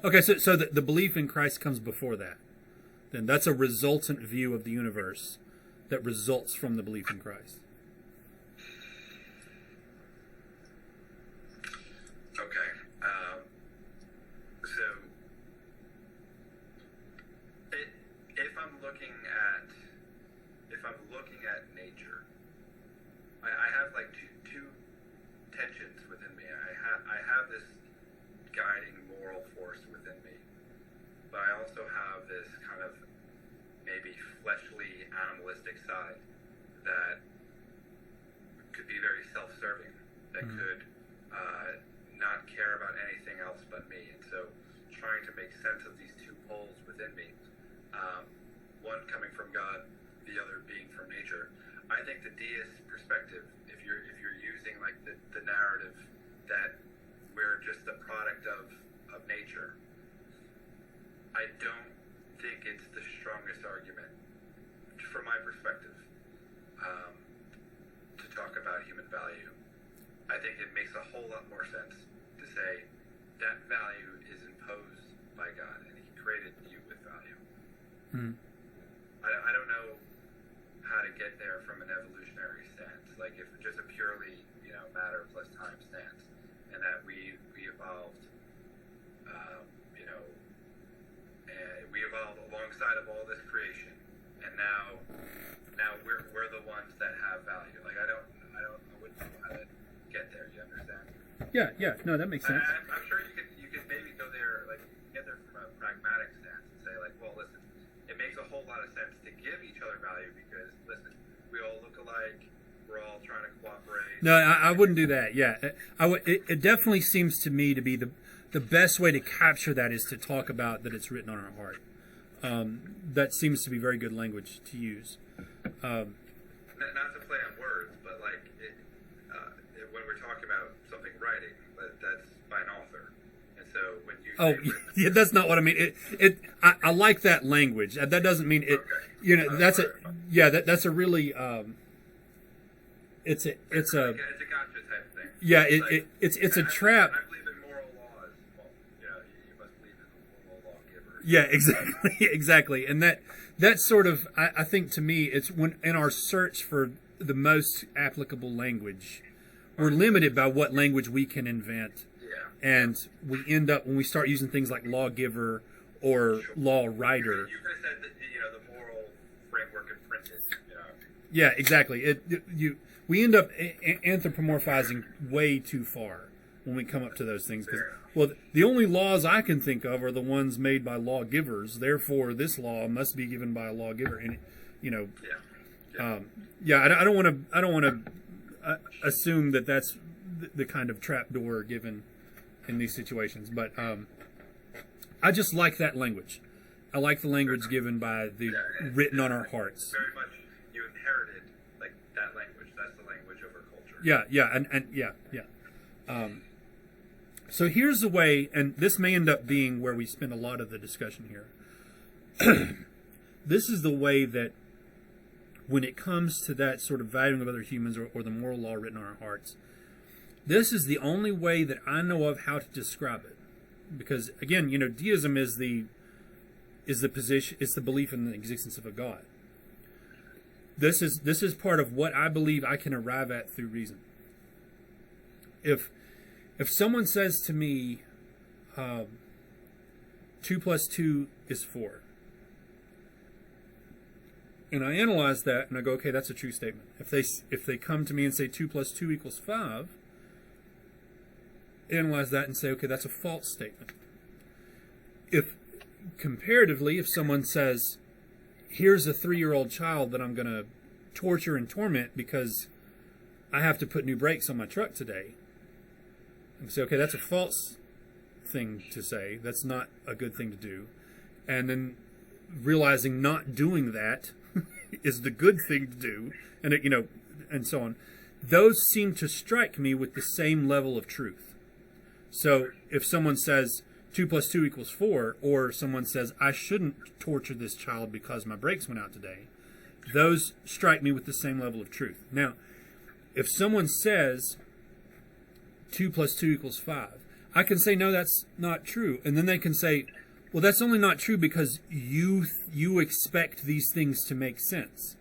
Okay, so the belief in Christ comes before that. Then that's a resultant view of the universe that results from the belief in Christ. Okay. So if I'm looking at nature, I have like two tensions within me. I have this guiding moral force within me, but I also have this kind of maybe fleshly, animalistic side that could be very self-serving, that could not care about anything else but me. And so trying to make sense of these two poles within me, one coming from God, the other being from nature. I think the deist perspective, if you're using like the narrative that we're just a product of nature, I don't think it's the strongest argument from my perspective to talk about human value. I think it makes a whole lot more sense to say that value is imposed by God and he created you with value. I don't know how to get there from an evolutionary stance, like if just a purely matter plus time stance, and that we evolved, we evolved alongside of all this creation, and now we're the ones that have value. Like I wouldn't know how to get there. You understand? Yeah, no, that makes sense. I'm sure you could maybe go there, like get there from a pragmatic stance and say like, well, listen, it makes a whole lot of sense to give each other value because listen, we all look alike. We're all trying to cooperate. No, I wouldn't do that. Yeah, it definitely seems to me to be the best way to capture that is to talk about that it's written on our heart. That seems to be very good language to use. Not to play on words, but like when we're talking about something writing, that's by an author, and so when you yeah, that's not what I mean. I like that language. That doesn't mean it. Okay. That's a really. It's a gotcha type thing. Yeah, it's a I trap. I believe in moral laws. Well, you must believe in the moral lawgiver. Yeah, exactly, and that sort of I think to me it's when in our search for the most applicable language, we're limited by what language we can invent, and we end up when we start using things like lawgiver or law writer. You could have said that the moral framework of printed. Yeah, exactly. We end up anthropomorphizing way too far when we come up to those things. Well, the only laws I can think of are the ones made by lawgivers. Therefore, this law must be given by a lawgiver. And I don't want to assume that that's the kind of trapdoor given in these situations. But I just like that language. I like the language given by the written on our hearts. Very much, you inherited like that language. That's the language of our culture. Yeah. So here's the way, and this may end up being where we spend a lot of the discussion here. This is the way that when it comes to that sort of valuing of other humans or the moral law written on our hearts, this is the only way that I know of how to describe it. Because again, deism is the position, it's the belief in the existence of a God. This is part of what I believe I can arrive at through reason. If someone says to me, 2 plus 2 is 4, and I analyze that and I go, okay, that's a true statement. If they come to me and say 2 plus 2 equals 5, analyze that and say, okay, that's a false statement. If comparatively, if someone says, here's a 3-year-old child that I'm going to torture and torment because I have to put new brakes on my truck today, and say, okay, that's a false thing to say. That's not a good thing to do. And then realizing not doing that is the good thing to do, and and so on. Those seem to strike me with the same level of truth. So if someone says 2 plus 2 equals 4, or someone says I shouldn't torture this child because my brakes went out today, those strike me with the same level of truth. Now, if someone says 2 plus 2 equals 5, I can say, no, that's not true. And then they can say, well, that's only not true because you expect these things to make sense.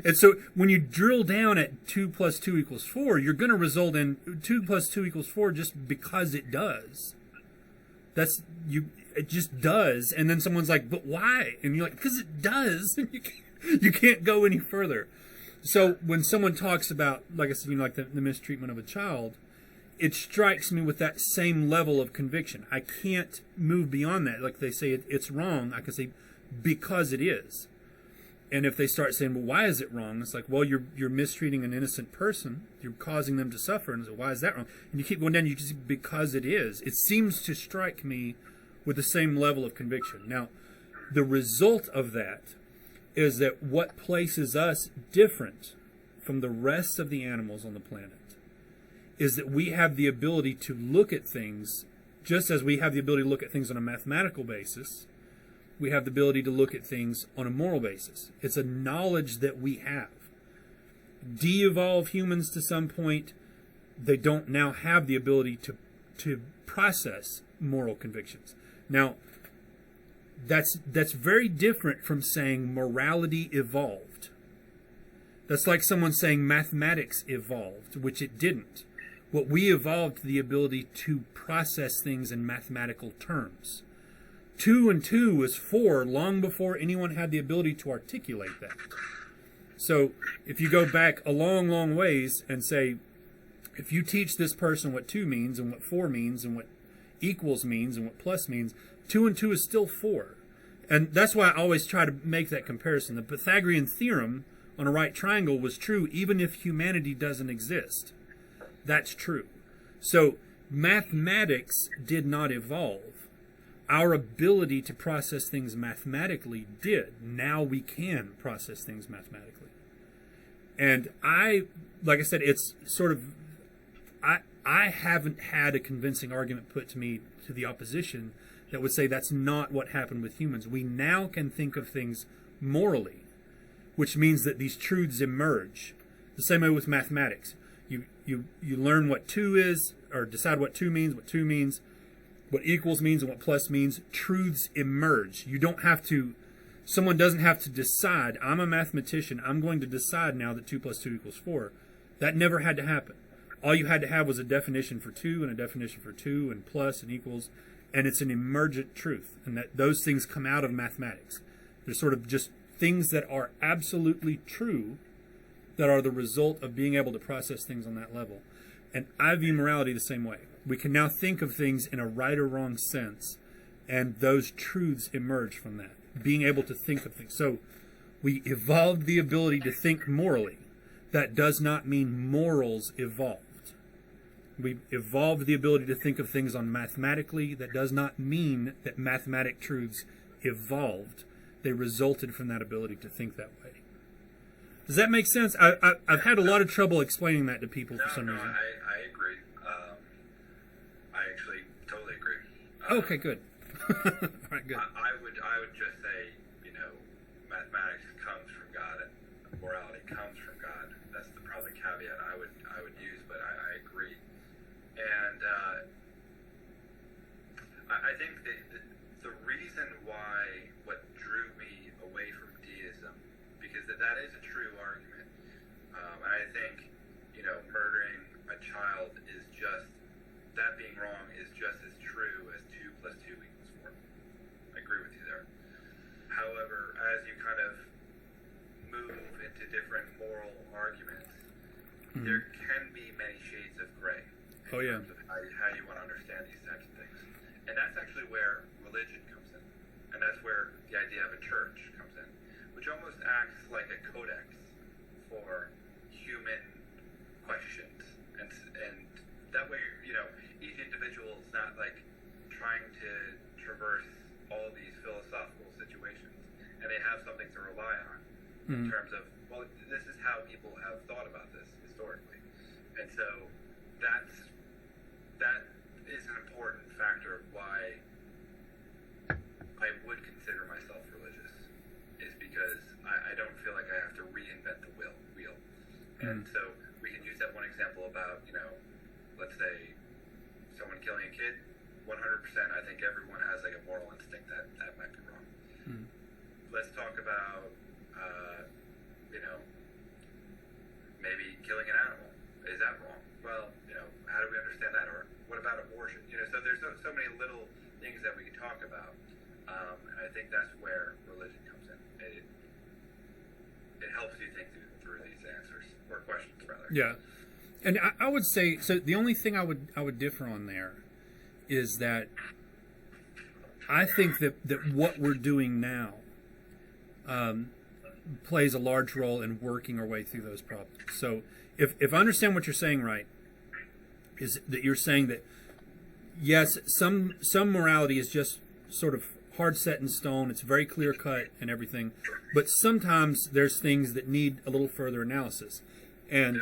And so when you drill down at 2 plus 2 equals 4, you're going to result in 2 plus 2 equals 4 just because it does. It just does. And then someone's like, but why? And you're like, because it does. You can't go any further. So when someone talks about, like I said, like the mistreatment of a child, it strikes me with that same level of conviction. I can't move beyond that. Like they say it's wrong, I can say because it is. And if they start saying, well, why is it wrong? It's like, well, you're mistreating an innocent person. You're causing them to suffer. And so why is that wrong? And you keep going down, you just say, because it is. It seems to strike me with the same level of conviction. Now, the result of that is that what places us different from the rest of the animals on the planet is that we have the ability to look at things just as we have the ability to look at things on a mathematical basis. We have the ability to look at things on a moral basis. It's a knowledge that we have. De-evolve humans to some point, they don't now have the ability to process moral convictions. Now, that's very different from saying morality evolved. That's like someone saying mathematics evolved, which it didn't. What we evolved the ability to process things in mathematical terms. 2 and 2 was 4 long before anyone had the ability to articulate that. So if you go back a long, long ways and say, if you teach this person what 2 means and what 4 means and what equals means and what plus means, 2 and 2 is still 4. And that's why I always try to make that comparison. The Pythagorean theorem on a right triangle was true even if humanity doesn't exist. That's true. So mathematics did not evolve. Our ability to process things mathematically did. Now we can process things mathematically. And like I said, it's sort of, I haven't had a convincing argument put to me to the opposition that would say that's not what happened with humans. We now can think of things morally, which means that these truths emerge. The same way with mathematics. You learn what 2 is, or decide what 2 means, what equals means, and what plus means. Truths emerge. You don't have to, someone doesn't have to decide, I'm a mathematician, I'm going to decide now that 2 plus 2 equals 4. That never had to happen. All you had to have was a definition for 2 and a definition for 2 and plus and equals, and it's an emergent truth. And that those things come out of mathematics. They're sort of just things that are absolutely true that are the result of being able to process things on that level. And I view morality the same way. We can now think of things in a right or wrong sense, and those truths emerge from that, being able to think of things. So we evolved the ability to think morally. That does not mean morals evolved. We evolved the ability to think of things on mathematically. That does not mean that mathematic truths evolved. They resulted from that ability to think that way. Does that make sense? I've had a lot of trouble explaining that to people for some reason. I agree. I actually totally agree. Okay, good. All right, good. I would just say, mathematics comes from God and morality comes from God. That's probably caveat I would use, but I agree. And I think the reason why what drew me away from deism, because that is a true argument, and I think murdering a child is just, that being wrong is just as true as 2 plus 2 equals 4. I agree with you there. However, as you kind of move into different moral arguments, there can be many shades of gray in terms of how you want to understand these types of things. And that's actually where religion comes in. And that's where the idea of a church comes in, which almost acts like a codex for human questions. And that way, each individual is not like trying to traverse all these philosophical situations, and they have something to rely on in terms of, well, this is how people have thought about this historically. And so that is an important factor of why I would consider myself religious, is because I don't feel like I have to reinvent the wheel. And so we can use that one example about, let's say killing a kid, 100%. I think everyone has like a moral instinct that might be wrong. Mm. Let's talk about, maybe killing an animal. Is that wrong? Well, how do we understand that? Or what about abortion? So there's so many little things that we can talk about. And I think that's where religion comes in. It helps you think through these answers, or questions, rather. Yeah. And I would say, so the only thing I would differ on there is that I think that what we're doing now plays a large role in working our way through those problems. So if I understand what you're saying right, is that you're saying that, yes, some morality is just sort of hard set in stone, it's very clear cut and everything, but sometimes there's things that need a little further analysis. And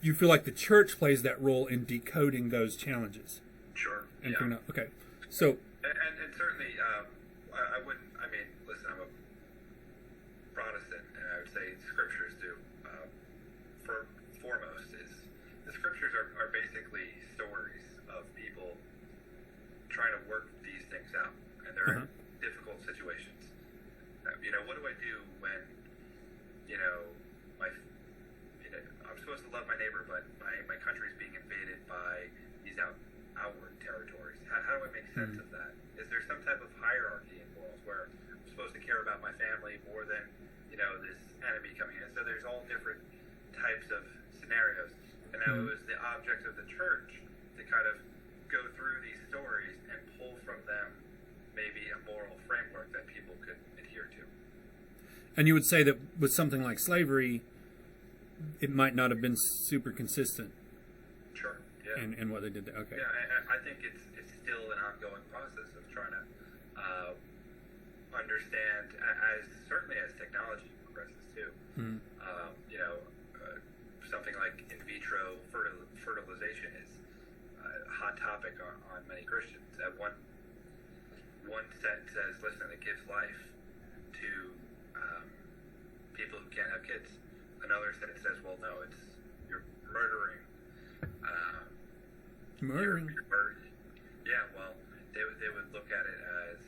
you feel like the church plays that role in decoding those challenges. Sure. And okay. So and certainly, I wouldn't. I mean, listen, I'm a Protestant, and I would say scriptures do. Foremost is the scriptures are basically stories of people trying to work these things out, and they're in difficult situations. What do I do when I'm supposed to love my neighbor, but my country is being invaded by these outward territories? How do I make sense of that? Is there some type of hierarchy in morals where I'm supposed to care about my family more than this enemy coming in? So there's all different types of scenarios, and now it was the object of the church to kind of go through these stories and pull from them maybe a moral framework that people could adhere to. And you would say that with something like slavery, it might not have been super consistent. Sure. Yeah. In what they did there. Okay. Yeah, I think it's still an ongoing process of trying to understand, certainly as technology progresses too. Mm-hmm. Something like in vitro fertilization is a hot topic on many Christians. At one sentence says, listen, it gives life to people who can't have kids. Another sentence says, well, no, you're murdering. Murdering? Yeah, well, they would look at it as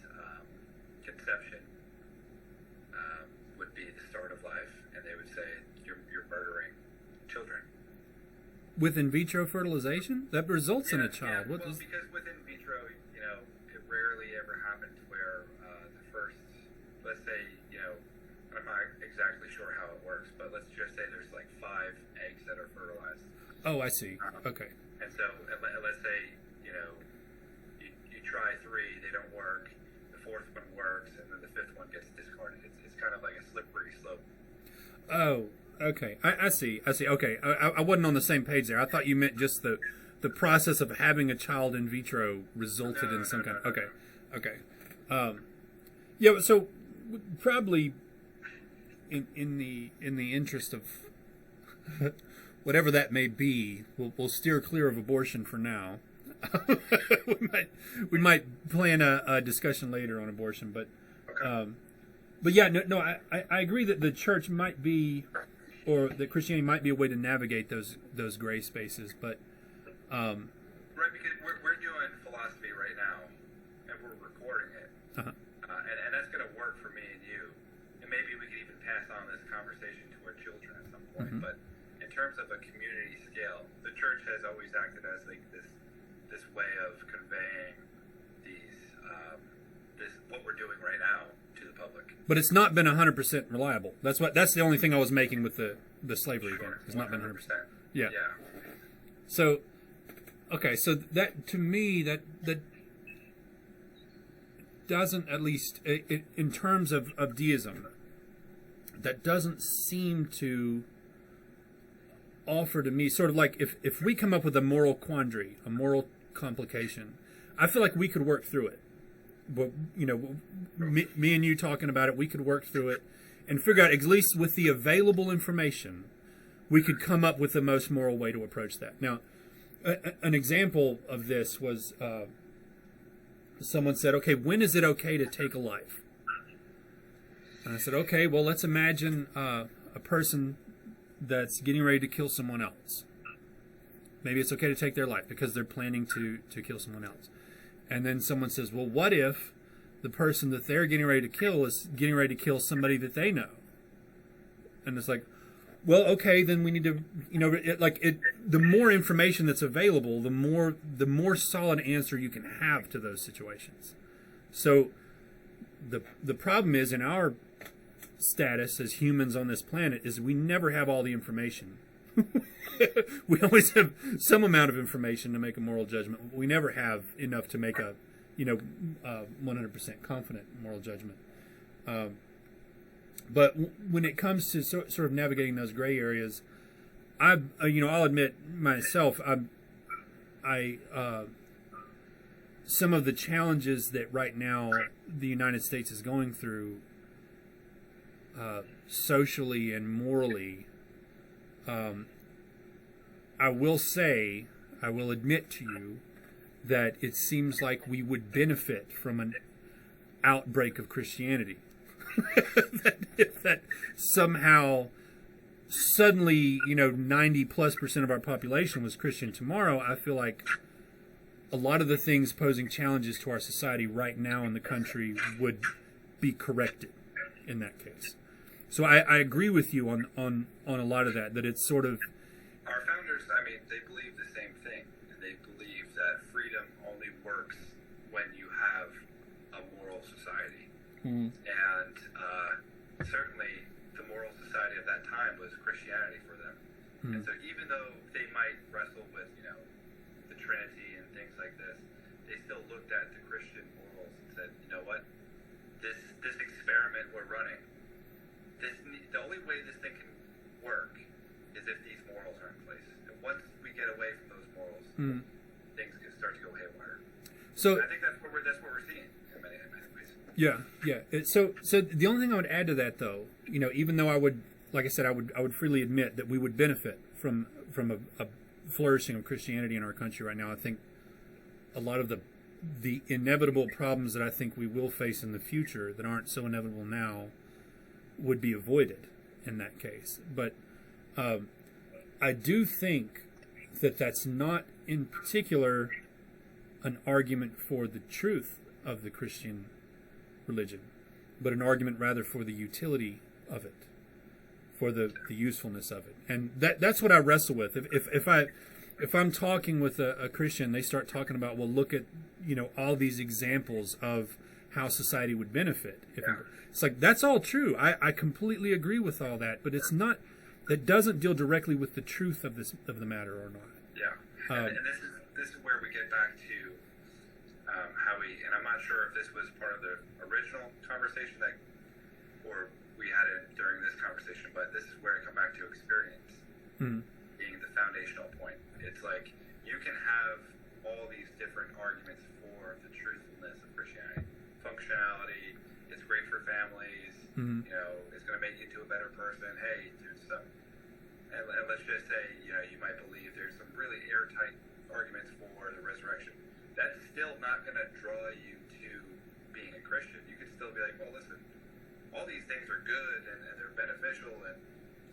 conception would be the start of life, and they would say you're murdering children. With in vitro fertilization? That results in a child. Yeah, because with in vitro, it rarely ever happens where the first, let's say, I'm not exactly sure how it works, but let's just say there's like 5 eggs that are fertilized. Oh, I see. Okay. And so, let's say, you try 3, they don't work, the 4th one works, and then the 5th one gets discarded. It's kind of like a slippery slope. Oh, okay. I see. Okay. I wasn't on the same page there. I thought you meant just the process of having a child in vitro resulted in some kind of... Okay. Okay. Yeah, so probably in the interest of whatever that may be, we'll steer clear of abortion for now. we might plan a discussion later on abortion, but yeah, no, I agree that the church might be, or that Christianity might be a way to navigate those gray spaces, but right, because we're doing philosophy right now, and we're recording it, and that's going to work for me and you, and maybe we could even pass on this conversation to our children at some point. But in terms of a community scale, the church has always acted as like this way of conveying this what we're doing right now to the public. But it's not been 100% reliable. That's the only thing I was making with the slavery thing. It's not been 100%. Yeah. So, okay, so that to me that doesn't, at least in terms of deism, that doesn't seem to offer to me, sort of like if we come up with a moral quandary, a moral complication, I feel like we could work through it. But me and you talking about it, we could work through it and figure out, at least with the available information, we could come up with the most moral way to approach that. Now, an example of this was someone said, okay, when is it okay to take a life? And I said, okay, well, let's imagine a person that's getting ready to kill someone else. Maybe it's okay to take their life because they're planning to kill someone else. And then someone says, well, what if the person that they're getting ready to kill is getting ready to kill somebody that they know? And it's like, well, okay, then we need to, the more information that's available, the more solid answer you can have to those situations. So the problem is, in our status as humans on this planet, is we never have all the information. We always have some amount of information to make a moral judgment. We never have enough to make a 100% confident moral judgment. But when it comes to sort of navigating those gray areas, I'll admit myself, some of the challenges that right now the United States is going through, socially and morally, I will admit to you that it seems like we would benefit from an outbreak of Christianity. that somehow suddenly 90+% of our population was Christian tomorrow, I feel like a lot of the things posing challenges to our society right now in the country would be corrected in that case. So I agree with you on a lot of that it's sort of... Our founders, they believe the same thing. They believe that freedom only works when you have a moral society. Mm-hmm. And certainly the moral society of that time was Christianity for them. Mm-hmm. And so even though they might wrestle with, the Trinity and things like this, they still looked at the Christian morals and said, you know what, this experiment we're running, the only way this thing can work is if these morals are in place. And once we get away from those morals, things can start to go haywire. So and I think that's what we're seeing in many ways. Yeah. So the only thing I would add to that, though, even though I would, like I said, I would freely admit that we would benefit from a flourishing of Christianity in our country right now. I think a lot of the inevitable problems that I think we will face in the future that aren't so inevitable now would be avoided in that case. But I do think that that's not in particular an argument for the truth of the Christian religion, but an argument rather for the utility of it, for the usefulness of it. And that's what I wrestle with. If I'm talking with a Christian, they start talking about, well, look at all these examples of how society would benefit. It's like, that's all true. I completely agree with all that, but it's not. That doesn't deal directly with the truth of the matter or not. Yeah, and this is where we get back to how we. And I'm not sure if this was part of the original conversation or we had it during this conversation, but this is where I come back to experience being the foundational point. It's like you can have all these different arguments for the truthfulness of Christianity, functionality. It's great for families. It's going to make you into a better person. Hey, there's some, and let's just say, you might believe there's some really airtight arguments for the resurrection. That's still not going to draw you to being a Christian. You could still be like, well, listen, all these things are good and they're beneficial, and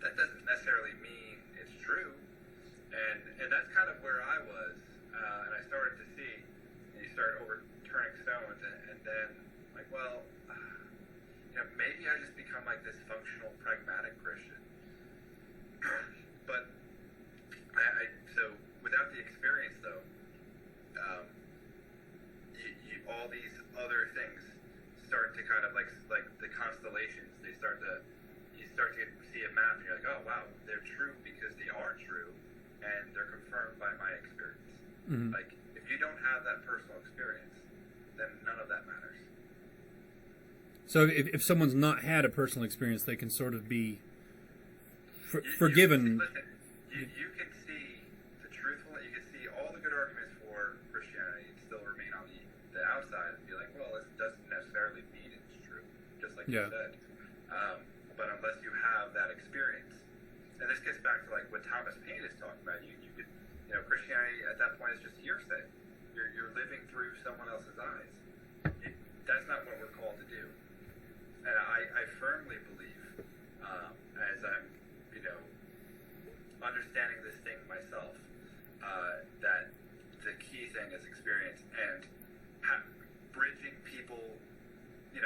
that doesn't necessarily mean it's true. And that's kind of where I was, and I started to see, and you start overturning stones, and then like, well, maybe I just become like this functional, pragmatic Christian. But so without the experience, though, all these other things start to kind of like the constellations. You start to see a map, and you're like, oh wow, they're true because they are true, and they're confirmed by my experience. Mm-hmm. Like if you don't have that personal experience, then none of that matters. So if someone's not had a personal experience, they can sort of be forgiven. You can see the truthful. You can see all the good arguments for Christianity and still remain on the outside and be like, well, it doesn't necessarily mean it's true, just like you said. But unless you have that experience, and this gets back to like what Thomas Paine is talking about, you could, Christianity at that point is just hearsay. You're living through someone else's eyes. That's not what we're called to do. And I firmly believe, as I'm, understanding this thing myself, that the key thing is experience and bridging people,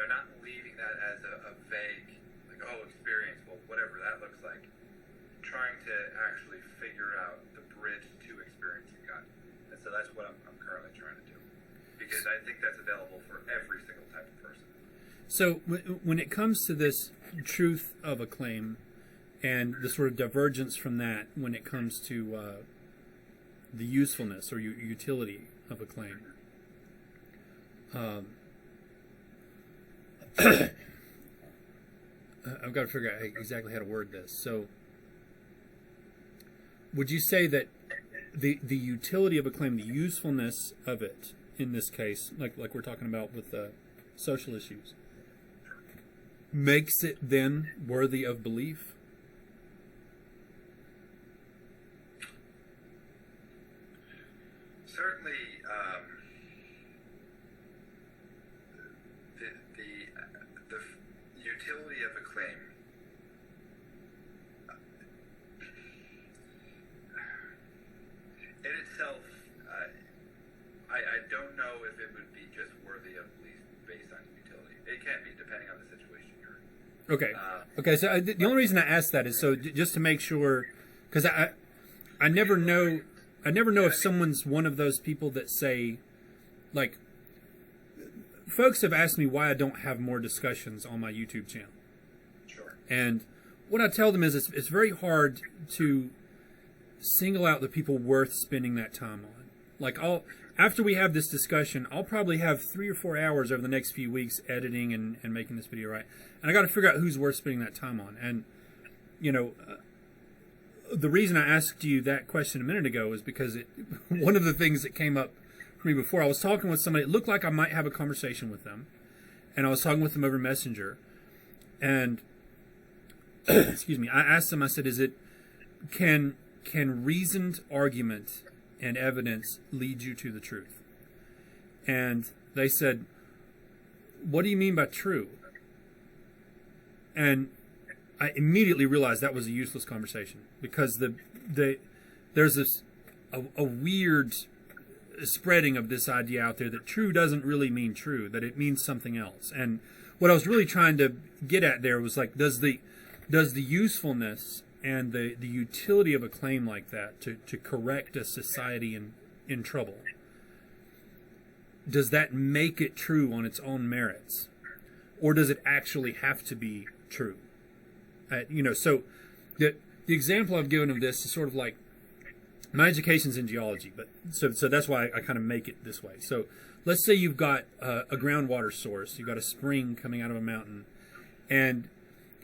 not leaving that as a vague, like, oh, experience, well, whatever that looks like. Trying to actually figure out the bridge to experiencing God. And so that's what I'm currently trying to do. Because I think that's available for every single type of person. So when it comes to this truth of a claim and the sort of divergence from that when it comes to the usefulness or utility of a claim, I've got to figure out exactly how to word this. So would you say that the utility of a claim, the usefulness of it in this case, like we're talking about with social issues, makes it then worthy of belief? Certainly, the utility of a claim. In itself, I don't know if it would be just worthy of belief based on utility. It can be, depending on the situation you're in. Okay. Okay. So the only reason I asked that is so just to make sure, because I never know if someone's one of those people that say, like, folks have asked me why I don't have more discussions on my YouTube channel. Sure. And what I tell them is it's very hard to single out the people worth spending that time on. Like, after we have this discussion, I'll probably have 3 or 4 hours over the next few weeks editing and making this video right. And I got to figure out who's worth spending that time on. And, the reason I asked you that question a minute ago is because one of the things that came up for me before, I was talking with somebody, it looked like I might have a conversation with them. And I was talking with them over Messenger. And, excuse me, I asked them, I said, can reasoned argument and evidence lead you to the truth? And they said, what do you mean by true? And I immediately realized that was a useless conversation, because there's this a weird spreading of this idea out there that true doesn't really mean true, that it means something else. And what I was really trying to get at there was, like, does the usefulness and the utility of a claim like that to correct a society in trouble, does that make it true on its own merits? Or does it actually have to be true? So the example I've given of this is sort of like, my education's in geology, but so that's why I kind of make it this way. So let's say you've got a groundwater source, you've got a spring coming out of a mountain, and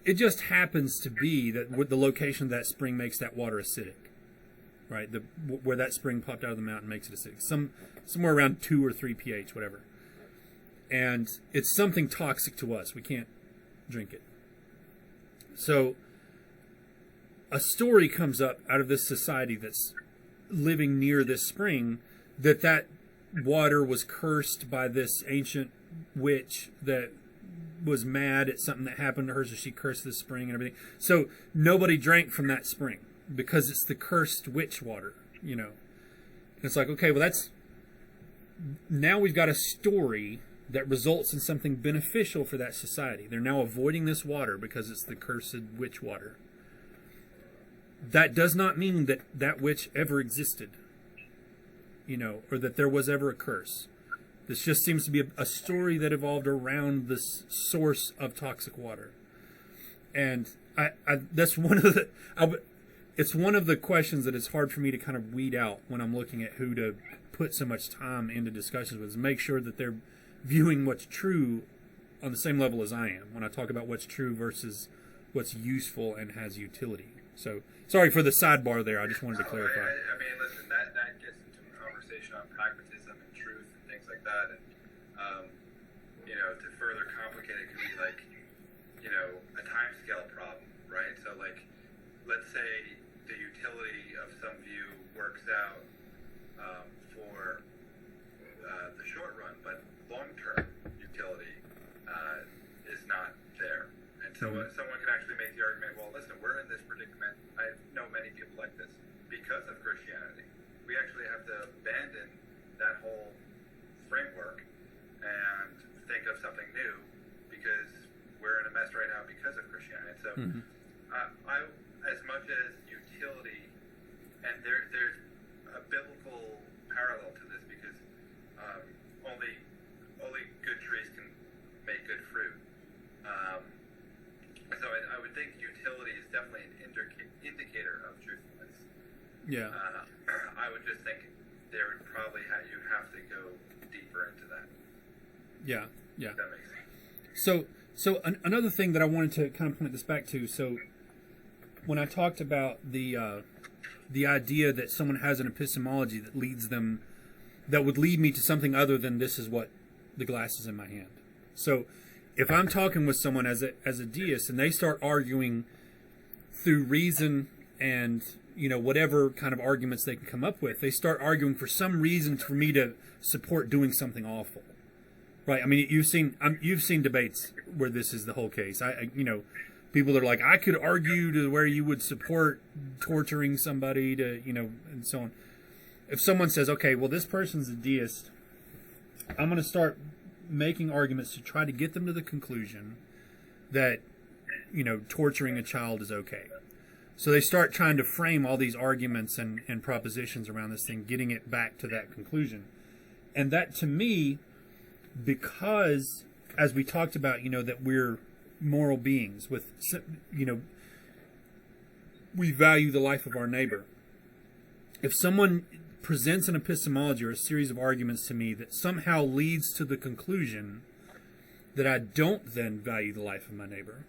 it just happens to be that the location of that spring makes that water acidic, right? Where that spring popped out of the mountain makes it acidic, somewhere around 2 or 3 pH, whatever. And it's something toxic to us. We can't drink it. So a story comes up out of this society that's living near this spring, that water was cursed by this ancient witch that was mad at something that happened to her, so she cursed the spring and everything. So nobody drank from that spring because it's the cursed witch water, And it's like, okay, well, now we've got a story that results in something beneficial for that society. They're now avoiding this water because it's the cursed witch water. That does not mean that witch ever existed, or that there was ever a curse. This just seems to be a story that evolved around this source of toxic water. And that's one of it's one of the questions that it's hard for me to kind of weed out when I'm looking at who to put so much time into discussions with, is make sure that they're viewing what's true on the same level as I am when I talk about what's true versus what's useful and has utility. So, sorry for the sidebar there. I just wanted to clarify. I mean, listen, that gets into a conversation on pragmatism and truth and things like that. And, to further complicate it, could be like, a timescale problem, right? So, like, let's say the utility of some view works out for the short run, but long-term utility is not there. And so someone can actually make the argument, well, listen, we're in this predicament. I know many people like this because of Christianity. We actually Mm-hmm. I, as much as utility, and there's a biblical parallel to this because only good trees can make good fruit. So I would think utility is definitely an indicator of truthfulness. Yeah. I would just think there would probably you have to go deeper into that. Yeah. Yeah. If that makes sense. So another thing that I wanted to kind of point this back to. So when I talked about the idea that someone has an epistemology that leads them, that would lead me to something other than this is what the glass is in my hand. So if I'm talking with someone as a deist and they start arguing through reason and whatever kind of arguments they can come up with, they start arguing for some reason for me to support doing something awful, right? I mean, you've seen debates where this is the whole case. People are like, I could argue to where you would support torturing somebody to, and so on. If someone says, okay, well, this person's a deist, I'm going to start making arguments to try to get them to the conclusion that, torturing a child is okay. So they start trying to frame all these arguments and propositions around this thing, getting it back to that conclusion. And that, to me, because, as we talked about, that we're moral beings with, we value the life of our neighbor. If someone presents an epistemology or a series of arguments to me that somehow leads to the conclusion that I don't then value the life of my neighbor,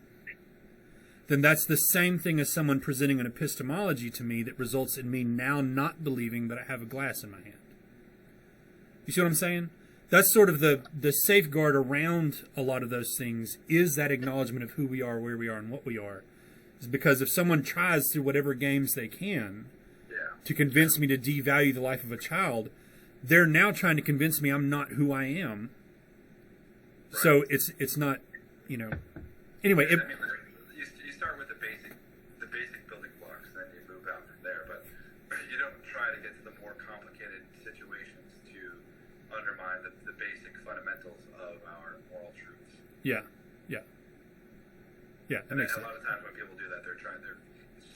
then that's the same thing as someone presenting an epistemology to me that results in me now not believing that I have a glass in my hand. You see what I'm saying? That's sort of the safeguard around a lot of those things, is that acknowledgement of who we are, where we are, and what we are. Is because if someone tries through whatever games they can to convince me to devalue the life of a child, they're now trying to convince me I'm not who I am. Right. So it's not, Anyway, you start with the basic building blocks, and then you move out from there. But you don't try to get to the more complicated situations to undermine the basic fundamentals of our moral truths. Yeah, that makes sense. A lot of times when people do that, they're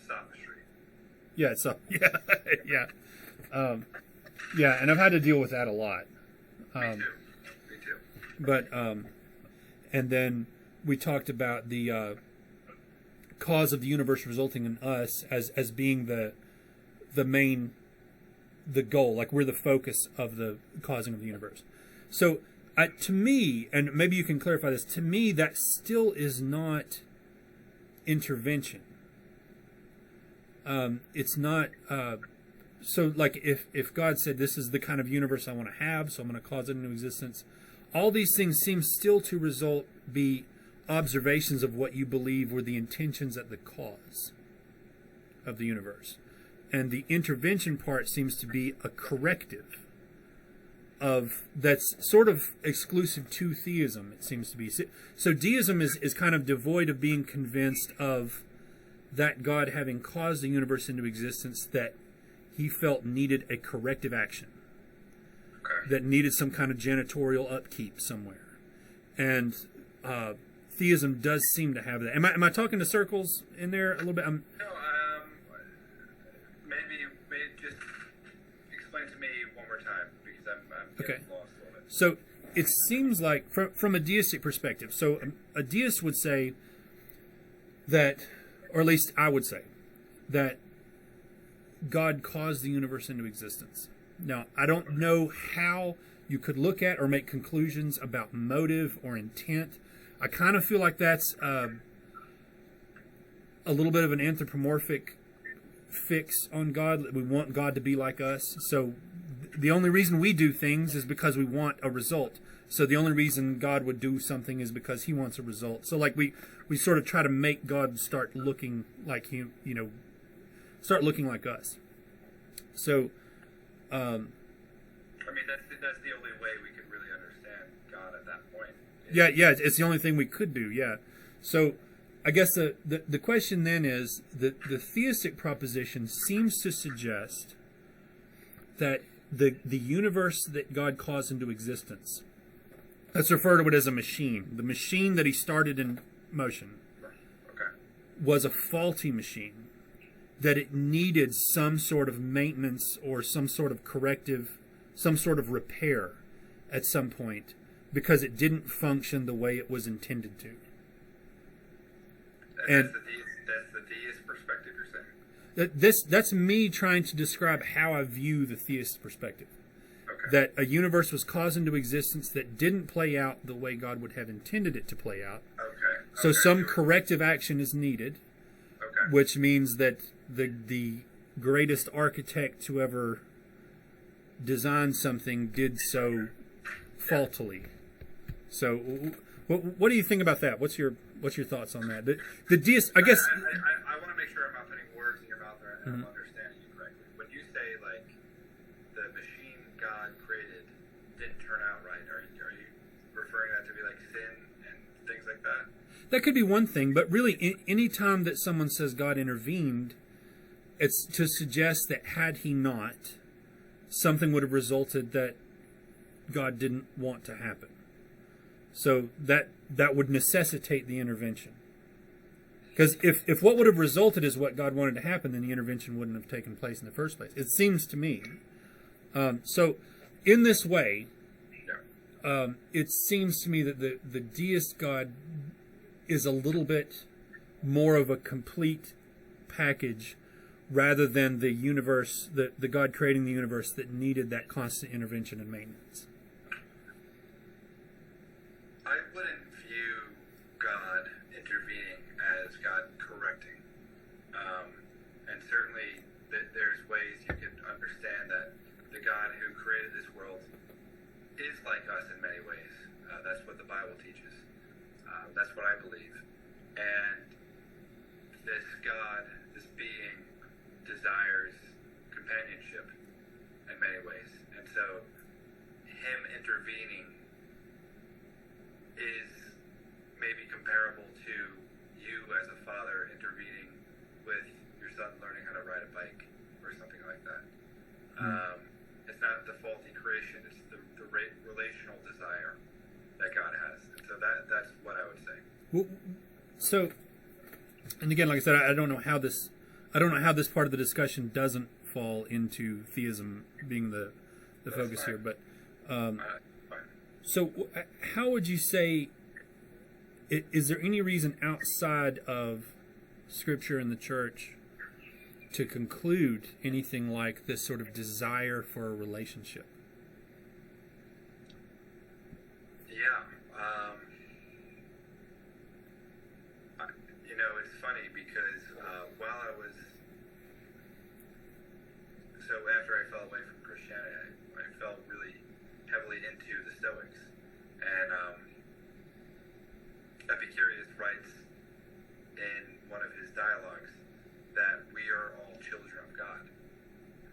sophistry. Yeah, yeah, and I've had to deal with that a lot. Me too. But and then we talked about the cause of the universe resulting in us as being the goal, like we're the focus of the causing of the universe. So to me, and maybe you can clarify this, to me that still is not intervention. It's not so like if God said this is the kind of universe I want to have, so I'm going to cause it into existence, all these things seem still to be observations of what you believe were the intentions at the cause of the universe. And the intervention part seems to be a corrective that's sort of exclusive to theism, it seems to be. So deism is kind of devoid of being convinced of that God having caused the universe into existence, that he felt needed a corrective action, that needed some kind of janitorial upkeep somewhere. And theism does seem to have that. Am I talking to circles in there a little bit? No, maybe just explain to me one more time, because I'm getting lost a little bit. So it seems like, from a deistic perspective, so a deist would say that, or at least I would say, that God caused the universe into existence. Now, I don't know how you could look at or make conclusions about motive or intent. I kind of feel like that's a little bit of an anthropomorphic fix on God. We want God to be like us. So the only reason we do things is because we want a result. So the only reason God would do something is because he wants a result. So like we sort of try to make God start looking like him, start looking like us. So, I mean, that's the only way we could really understand God at that point. Yeah, it's the only thing we could do. Yeah. So, I guess the question then is the theistic proposition seems to suggest that the universe that God caused into existence, let's refer to it as a machine, the machine that he started in motion. Okay. was a faulty machine, that it needed some sort of maintenance or some sort of corrective, some sort of repair at some point, because it didn't function the way it was intended to. And that's the deist perspective you're saying? That's me trying to describe how I view the theist perspective. Okay. That a universe was caused into existence that didn't play out the way God would have intended it to play out. Okay. So some corrective action is needed, Okay. which means that the greatest architect to ever design something did so faultily. So, what do you think about that? What's your thoughts on that? The deist, I guess. I want to make sure I'm not putting words in your mouth and I'm understanding you correctly. When you say like the machine God created didn't turn out right, are you referring that to be like sin and things like that? That could be one thing, but really, any time that someone says God intervened, it's to suggest that had he not, something would have resulted that God didn't want to happen. So that would necessitate the intervention. Because if what would have resulted is what God wanted to happen, then the intervention wouldn't have taken place in the first place. It seems to me. So in this way, it seems to me that the deist God is a little bit more of a complete package rather than the universe, the God creating the universe that needed that constant intervention and maintenance. I wouldn't view God intervening as God correcting. And certainly there's ways you could understand that the God who created this world is like us in many ways. That's what the Bible teaches. That's what I believe. And this God, this being, desires companionship in many ways. And so him intervening is maybe comparable to you as a father intervening with your son learning how to ride a bike or something like that. It's not the faulty creation, it's the relational desire that God has. And so that's what I would say. Well, so, and again, like I said, I don't know how this part of the discussion doesn't fall into theism being the focus here, but so how would you say, is there any reason outside of Scripture and the Church to conclude anything like this sort of desire for a relationship? Yeah. It's funny because while I was... So after I fell away from Christianity, I fell really heavily into the Stoics. And Epicurus writes in one of his dialogues that we are all children of God.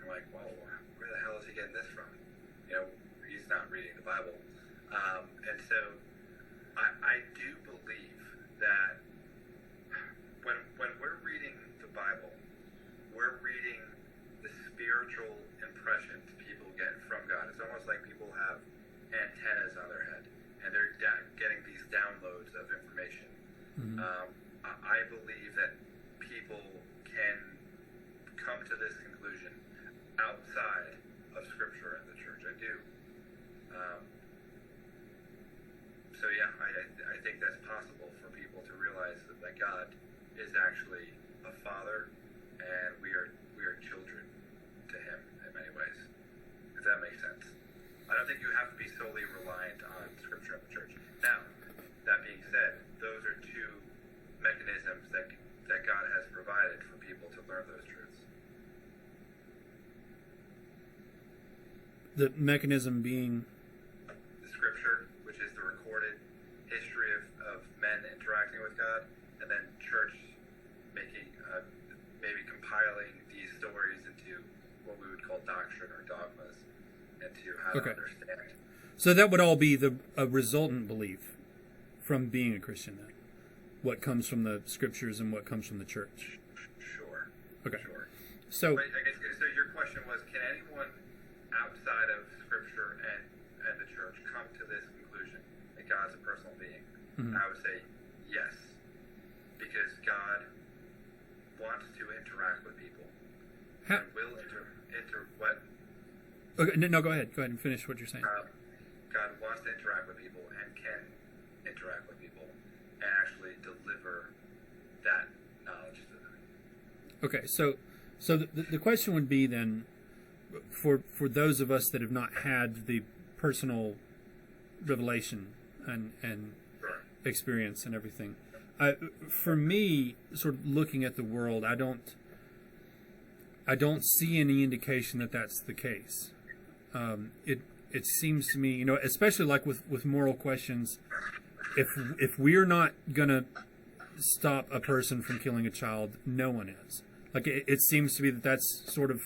I'm like, well, where the hell is he getting this from? He's not reading the Bible. And so I do believe that when we're reading the Bible, we're reading the spiritual impressions people get from God. It's almost like people have antennas on their head, and they're getting these downloads of information. Mm-hmm. I believe that people can come to this conclusion outside of Scripture and the Church. I do. So yeah, I think that's possible for people to realize that God is actually a father, and we are children to him in many ways. If that makes sense. I don't think you have to be solely reliant on Scripture and the Church. Now, that being said, those are two mechanisms that God has provided for people to learn those truths. The mechanism being the Scripture, which is the recorded history of men interacting with God, and then Church making, maybe compiling these stories into what we would call doctrine or dogmas, into how to understand. So that would all be a resultant belief from being a Christian then? What comes from the Scriptures and what comes from the Church? Sure. Okay. Sure. So, but I guess, so your question was, can anyone outside of Scripture and the Church come to this conclusion that God's a personal being? Mm-hmm. I would say yes, because God How, and will what okay, no, go ahead. Go ahead and finish what you're saying. God wants to interact with people and can interact with people and actually deliver that knowledge to them. Okay, so the question would be then, for those of us that have not had the personal revelation and Sure. experience and everything, for me, sort of looking at the world, I don't see any indication that that's the case. It seems to me, especially like with moral questions, if we're not gonna stop a person from killing a child, no one is. Like it seems to be that's sort of,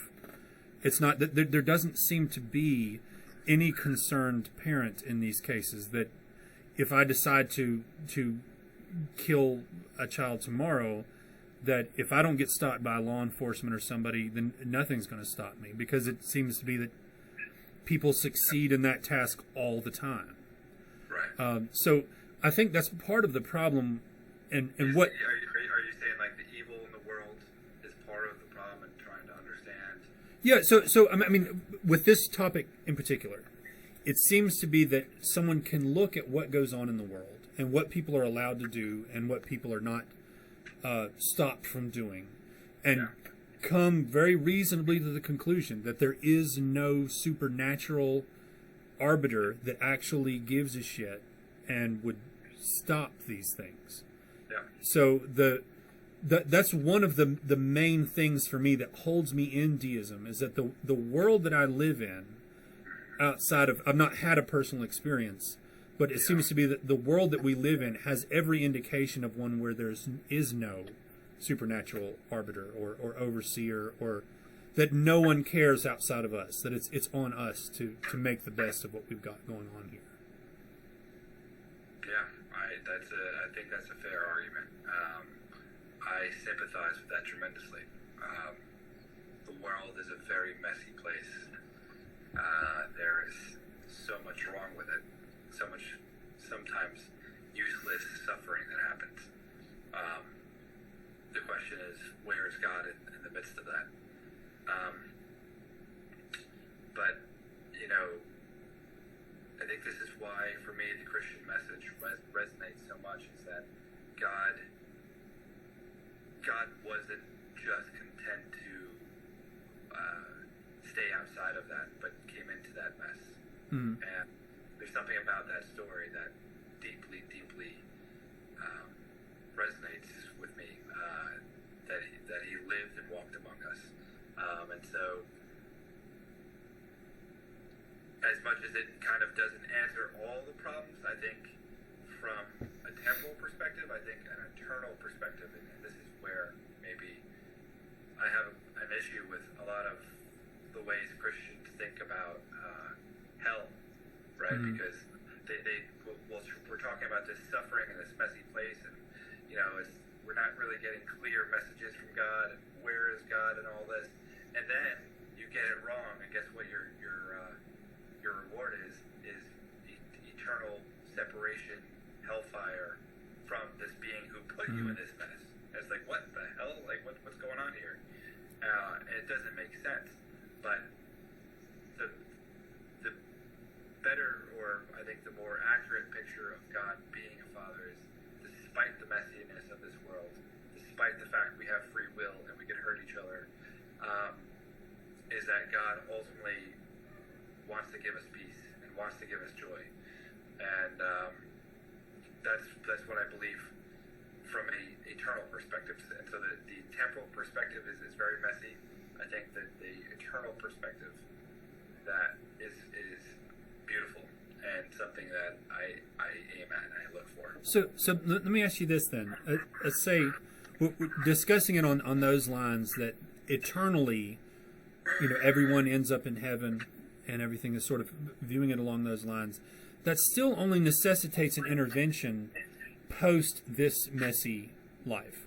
it's not that there doesn't seem to be any concerned parent in these cases that if I decide to kill a child tomorrow, that if I don't get stopped by law enforcement or somebody, then nothing's going to stop me, because it seems to be that people succeed in that task all the time. Right. So I think that's part of the problem. And what Are you saying like the evil in the world is part of the problem and trying to understand? Yeah, so I mean, with this topic in particular, it seems to be that someone can look at what goes on in the world and what people are allowed to do and what people are not stopped from doing, and come very reasonably to the conclusion that there is no supernatural arbiter that actually gives a shit and would stop these things. Yeah. So that's one of the main things for me that holds me in deism, is that the world that I live in, outside of, I've not had a personal experience, but it seems to be that the world that we live in has every indication of one where there is no supernatural arbiter or overseer, or that no one cares outside of us, that it's on us to make the best of what we've got going on here. Yeah, I think that's a fair argument. I sympathize with that tremendously. The world is a very messy place. There is so much wrong with it, so much sometimes useless suffering that happens. The question is, where is God in the midst of that? But, I think this is why, for me, the Christian message resonates so much, is that God wasn't just content to stay outside of that, but came into that mess. Mm. And there's something about that story that deeply, deeply resonates with me, that he lived and walked among us. And so, as much as it kind of doesn't answer all the problems, I think from a temporal perspective, I think an eternal perspective, and this is where maybe I have an issue with a lot of the ways Christians think about hell, right? Mm. Because we're talking about this suffering in this messy place, and we're not really getting clear messages from God, and where is God and all this, and then you get it wrong, and guess what? Your reward is eternal separation, hellfire from this being who put you in this mess. And it's like, what the hell? Like, what's going on here? And it doesn't make sense. But the better, or I think the more accurate picture of God being a father is, despite the messiness of this world, despite the fact we have free will and we can hurt each other, is that God ultimately wants to give us peace and wants to give us joy. And that's what I believe from an eternal perspective. And so the temporal perspective is very messy. I think that the eternal perspective that is beautiful and something that I aim at and I look for. So let me ask you this then. Let's say we're discussing it on those lines, that eternally, everyone ends up in heaven and everything is sort of viewing it along those lines. That still only necessitates an intervention post this messy life.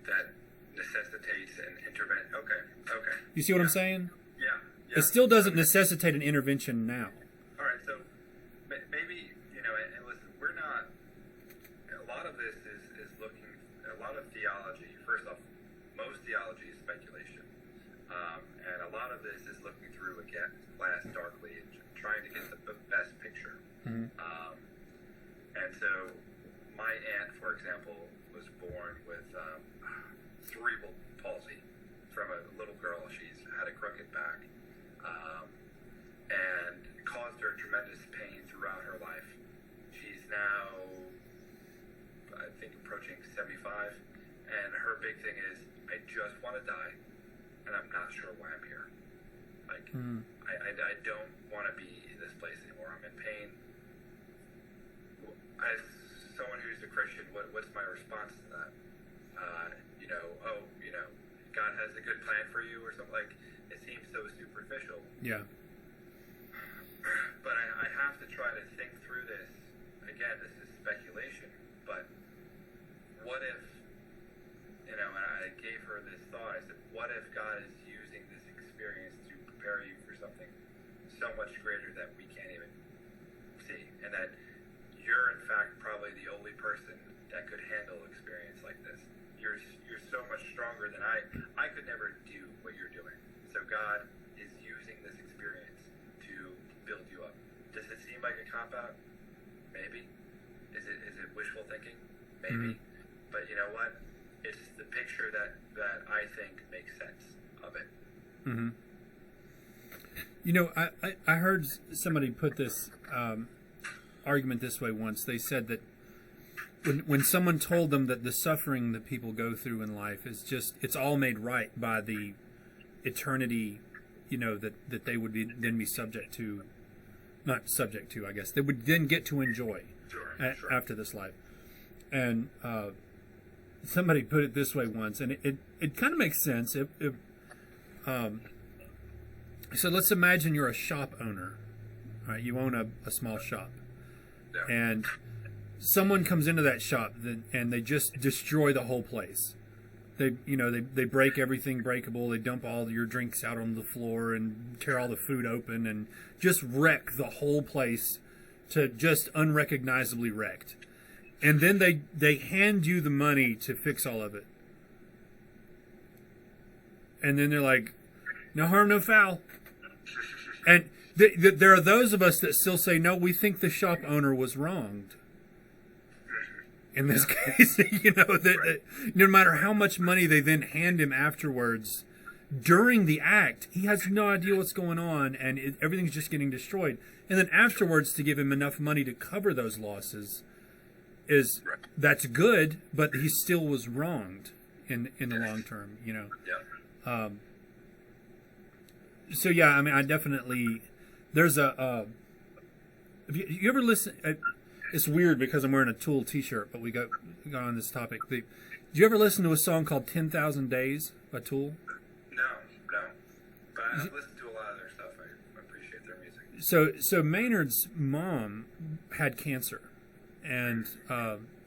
That necessitates an intervention. Okay. You see what I'm saying? Yeah. It still doesn't necessitate an intervention now. All right, so maybe, and listen, we're not, a lot of this is looking, a lot glass darkly, and trying to get the best picture. Mm-hmm. And so, my aunt, for example, was born with cerebral palsy from a little girl. She's had a crooked back, and caused her tremendous pain throughout her life. She's now, I think, approaching 75, and her big thing is, I just want to die, and I'm not sure why I'm here. Like, I don't want to be in this place anymore. I'm in pain. As someone who's a Christian, what's my response to that? God has a good plan for you, or something. Like, it seems so superficial. Yeah. But I have to try to think through this. Again, this is speculation, but what if, and I gave her this thought. I said, what if God is using this experience to prepare you for something so much greater that we can't even see, and that you're in fact probably the only person that could handle experience like this. You're so much stronger than I could never do what you're doing. So God is using this experience to build you up. Does it seem like a cop-out? Maybe. Is it wishful thinking? Maybe. Mm-hmm. But you know what? It's the picture that I think makes sense of it. Mm-hmm. I heard somebody put this argument this way once. They said that when someone told them that the suffering that people go through in life is it's all made right by the eternity, that they would then be subject to, not subject to, I guess, they would then get to enjoy after this life. And somebody put it this way once, and it kind of makes sense. So let's imagine you're a shop owner, right? You own a small shop, and someone comes into that shop and they just destroy the whole place. They break everything breakable. They dump all your drinks out on the floor and tear all the food open and just wreck the whole place to just unrecognizably wrecked. And then they hand you the money to fix all of it. And then they're like, no harm, no foul. And there are those of us that still say, no, we think the shop owner was wronged. In this case, that no matter how much money they then hand him afterwards, during the act, he has no idea what's going on, and everything's just getting destroyed. And then afterwards, to give him enough money to cover those losses, that's good, but he still was wronged in the long term, Yeah. So yeah, I mean, I definitely. There's a. Have you ever listen? It's weird because I'm wearing a Tool T-shirt, but we got on this topic. Did you ever listen to a song called 10,000 Days by Tool? No. But I've listened to a lot of their stuff. I appreciate their music. So Maynard's mom had cancer, and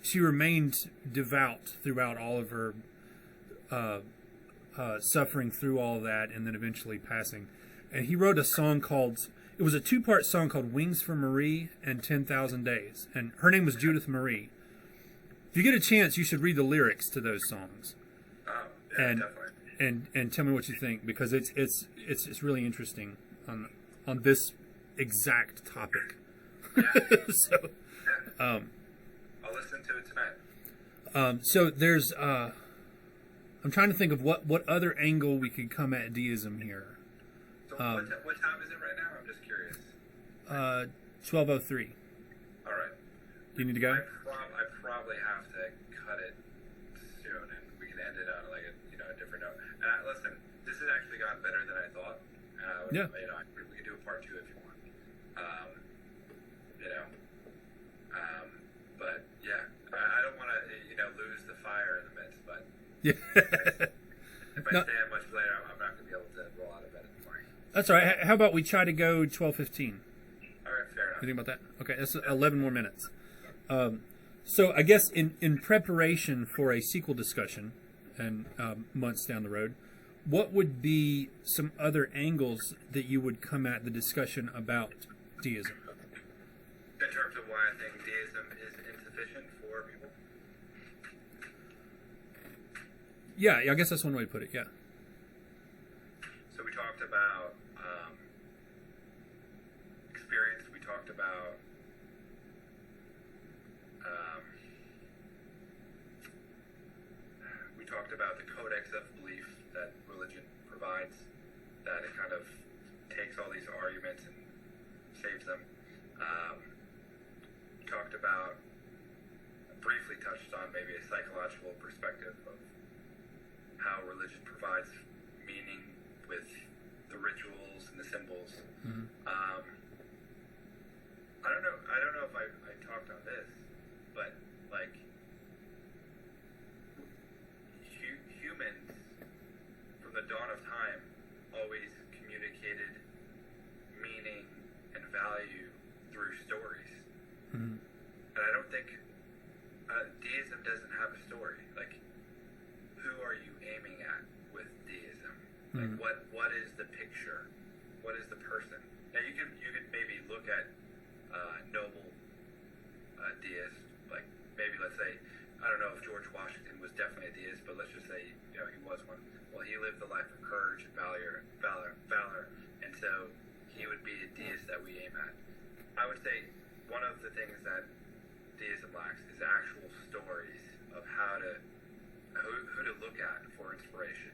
she remained devout throughout all of her suffering through all that, and then eventually passing. And he wrote a song called. It was a 2-part song called Wings for Marie and 10,000 Days. And her name was Judith Marie. If you get a chance, you should read the lyrics to those songs. Yeah, definitely. And tell me what you think, because it's really interesting on this exact topic. So I'll listen to it tonight. So there's I'm trying to think of what other angle we could come at deism here. So what time is it right now? I'm just curious. 12:03. All right. Do you need to go? I probably have to cut it soon, and we can end it on like a different note. And listen, this has actually gotten better than I thought. Yeah. We can do a part 2 if you want. But yeah, I don't want to lose the fire in the midst. But yeah. if I stay up much later, I'm not going to be able to roll out of bed in the morning. That's all right. How about we try to go 12:15? All right, fair enough. You think about that? Okay, that's 11 more minutes. So I guess in preparation for a sequel discussion and months down the road, what would be some other angles that you would come at the discussion about deism? In terms of why I think deism is insufficient for people? Yeah, I guess that's one way to put it, yeah. So we talked about about the codex of belief that religion provides, that it kind of takes all these arguments and saves them. Talked about, briefly touched on maybe a psychological perspective of how religion provides meaning with the rituals and the symbols. Mm-hmm. I don't know if I talked on this, but like humans from the dawn of time always communicated meaning and value through stories. Mm-hmm. And I don't think deism doesn't have a story. Like, who are you aiming at with deism? Like, what is the picture? What is the person? Now you could maybe look at noble deists, like maybe let's say, I don't know if George Washington was definitely a deist, but let's just say he was one. Well, he lived the life of courage and valor, and so he would be a deist that we aim at. I would say one of the things that deism lacks is actual stories of who to look at for inspiration.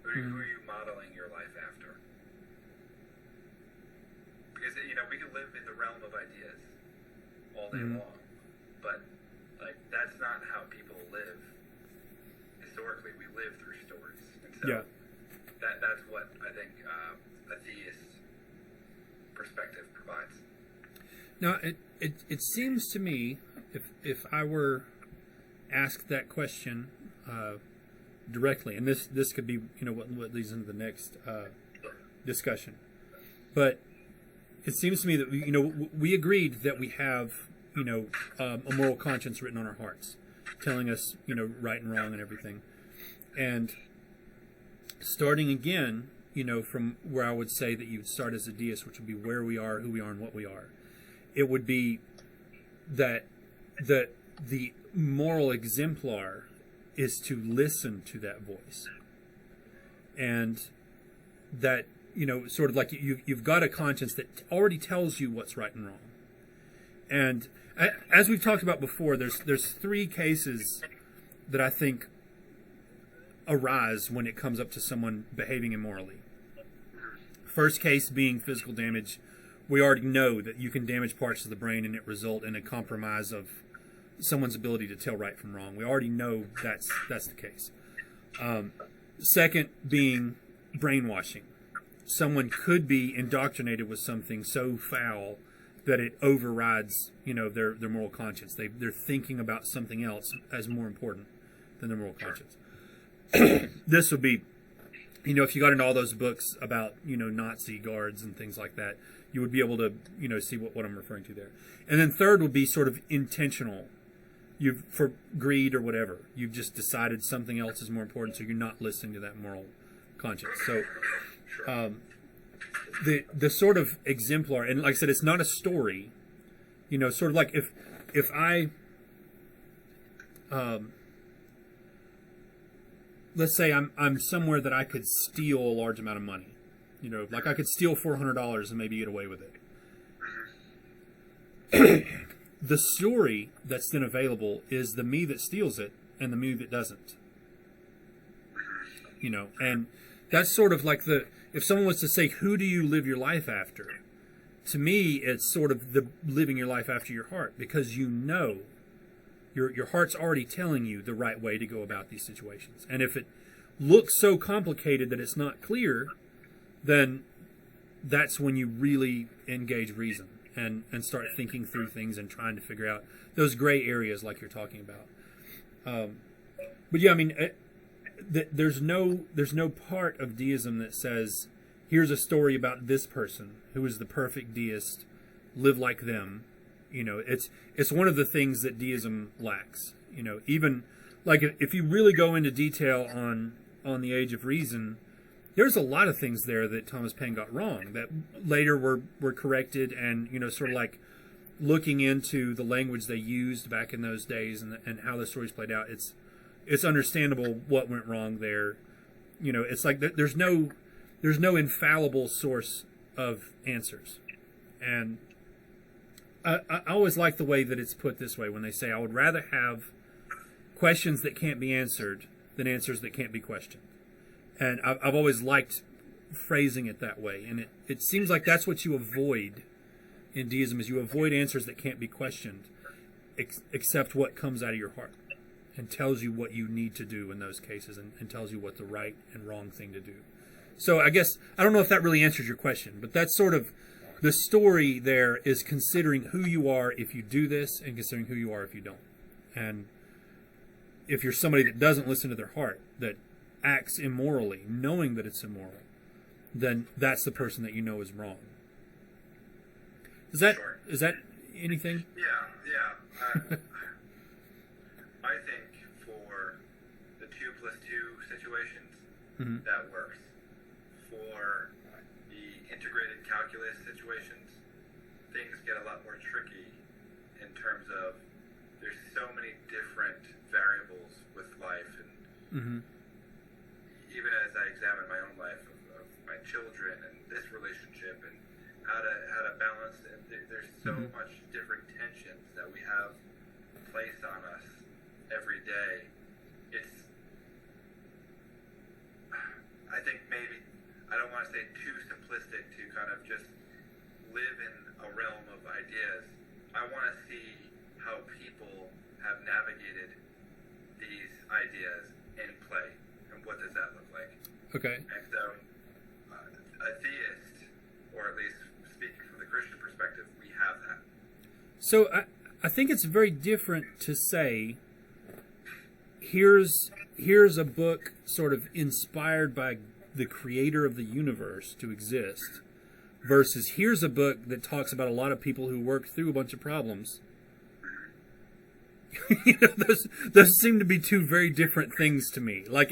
Who are you modeling your life after? Because we can live in the realm of ideas all day long, but like that's not how people live. Historically, we live through stories, and so that's what I think a theist perspective provides. Now, it seems to me, if I were asked that question directly, and this could be what leads into the next discussion, but it seems to me that we agreed that we have a moral conscience written on our hearts, telling us right and wrong and everything, and starting again from where I would say that you'd start as a deist, which would be where we are, who we are, and what we are. It would be that the moral exemplar is to listen to that voice, and that sort of like you've got a conscience that already tells you what's right and wrong. And as we've talked about before, there's three cases that I think arise when it comes up to someone behaving immorally. First case being physical damage. We already know that you can damage parts of the brain and it result in a compromise of someone's ability to tell right from wrong. We already know that's the case. Second being brainwashing. Someone could be indoctrinated with something so foul that it overrides, their moral conscience. They're thinking about something else as more important than their moral conscience. This would be, if you got into all those books about, Nazi guards and things like that, you would be able to, see what I'm referring to there. And then third would be sort of intentional. For greed or whatever, you've just decided something else is more important, so you're not listening to that moral conscience. So the sort of exemplar, and like I said, it's not a story, sort of like if I let's say I'm somewhere that I could steal a large amount of money, like I could steal $400 and maybe get away with it. The story that's then available is the me that steals it and the me that doesn't. And that's sort of like if someone was to say, who do you live your life after? To me, it's sort of the living your life after your heart, because your heart's already telling you the right way to go about these situations. And if it looks so complicated that it's not clear, then that's when you really engage reason and start thinking through things and trying to figure out those gray areas like you're talking about. But yeah, I mean, there's no part of deism that says, here's a story about this person who is the perfect deist, live like them. It's one of the things that deism lacks. Even like if you really go into detail on the Age of Reason, there's a lot of things there that Thomas Paine got wrong that later were corrected, and sort of like looking into the language they used back in those days and how the stories played out. It's understandable what went wrong there. It's like there's no infallible source of answers, and I always like the way that it's put this way when they say, I would rather have questions that can't be answered than answers that can't be questioned. And I've always liked phrasing it that way. And it seems like that's what you avoid in deism, is you avoid answers that can't be questioned, except what comes out of your heart and tells you what you need to do in those cases, and tells you what the right and wrong thing to do. So I guess, I don't know if that really answers your question, but that's sort of the story there, is considering who you are if you do this and considering who you are if you don't. And if you're somebody that doesn't listen to their heart, that acts immorally, knowing that it's immoral, then that's the person that you know is wrong. Is that anything? Yeah. I think for the 2+2 situations, that works. For the integrated calculus situations, things get a lot more tricky in terms of there's so many different variables with life, and even as I examine my own life of my children and this relationship and how to balance it, there's so much different tensions that we have placed on us every day. I think maybe, I don't want to say too simplistic to kind of just live in a realm of ideas. I want to see how people have navigated these ideas in play, and what does that look like. Okay. And so, a theist, or at least speaking from the Christian perspective, we have that. So I think it's very different to say, here's a book sort of inspired by the creator of the universe to exist, versus here's a book that talks about a lot of people who worked through a bunch of problems. Those seem to be two very different things to me. Like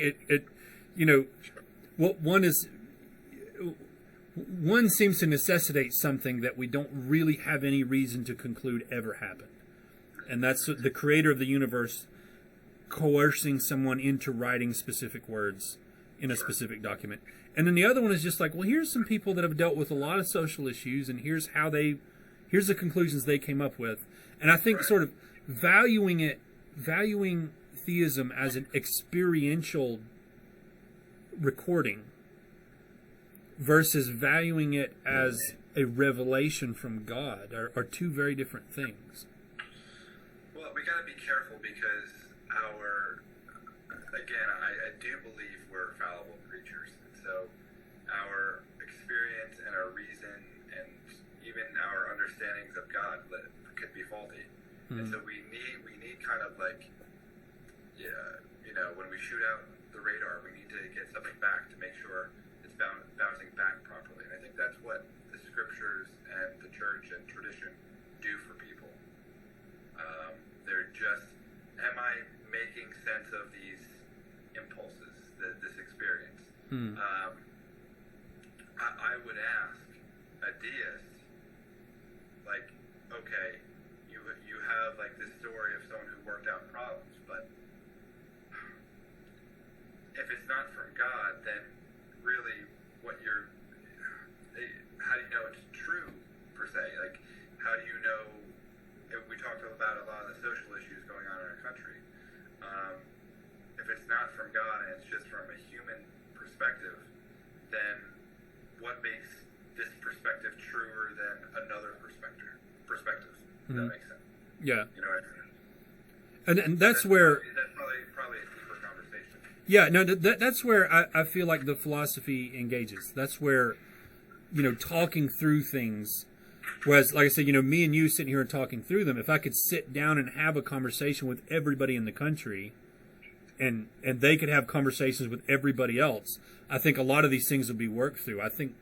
one seems to necessitate something that we don't really have any reason to conclude ever happened. And that's the creator of the universe coercing someone into writing specific words in a specific document. And then the other one is just like, well, here's some people that have dealt with a lot of social issues, and here's the conclusions they came up with. And I think sort of valuing theism as an experiential recording versus valuing it as a revelation from God are two very different things. Well, we got to be careful, because I do believe we're fallible creatures. So our experience and our reason and even our understandings of God could be faulty. And so we need kind of like, when we shoot out the radar, we need to get something back to make sure it's bouncing back properly. And I think that's what the scriptures and the church and tradition do for people. They're just, am I making sense of these impulses, this experience? I would ask a deist, like, okay, you have like this story of someone who worked out problems, but if it's not from God, then really how do you know it's true, per se? Like, how do you know, we talked about a lot of the social issues going on in our country. If it's not from God and it's just from a human perspective, then what makes this perspective truer than another perspective? Does that make sense? Yeah. You know what I mean? And that's where... That's probably a deeper conversation. Yeah, no, that's where I feel like the philosophy engages. That's where, talking through things... Whereas, like I said, me and you sitting here and talking through them, if I could sit down and have a conversation with everybody in the country, and they could have conversations with everybody else, I think a lot of these things would be worked through. I think,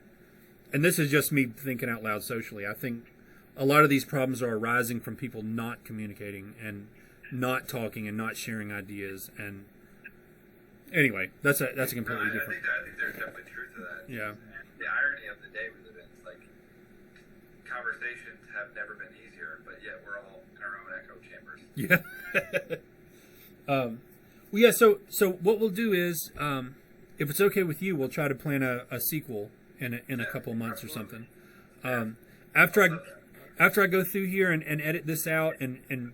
and this is just me thinking out loud socially, I think a lot of these problems are arising from people not communicating and not talking and not sharing ideas. And anyway, that's a completely different... I think there's definitely truth to that. Yeah. The irony of the day we live in is like, conversations have never been easier, but yet we're all in our own echo chambers. Yeah. Well, yeah. So what we'll do is, if it's okay with you, we'll try to plan a sequel in a couple of months or something. After I go through here and edit this out and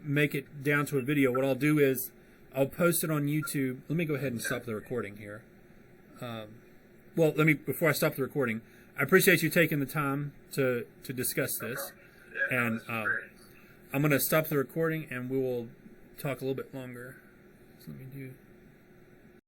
make it down to a video, what I'll do is I'll post it on YouTube. Let me go ahead and stop the recording here. Well, before I stop the recording, I appreciate you taking the time to discuss this. And I'm going to stop the recording and we will talk a little bit longer. So let me do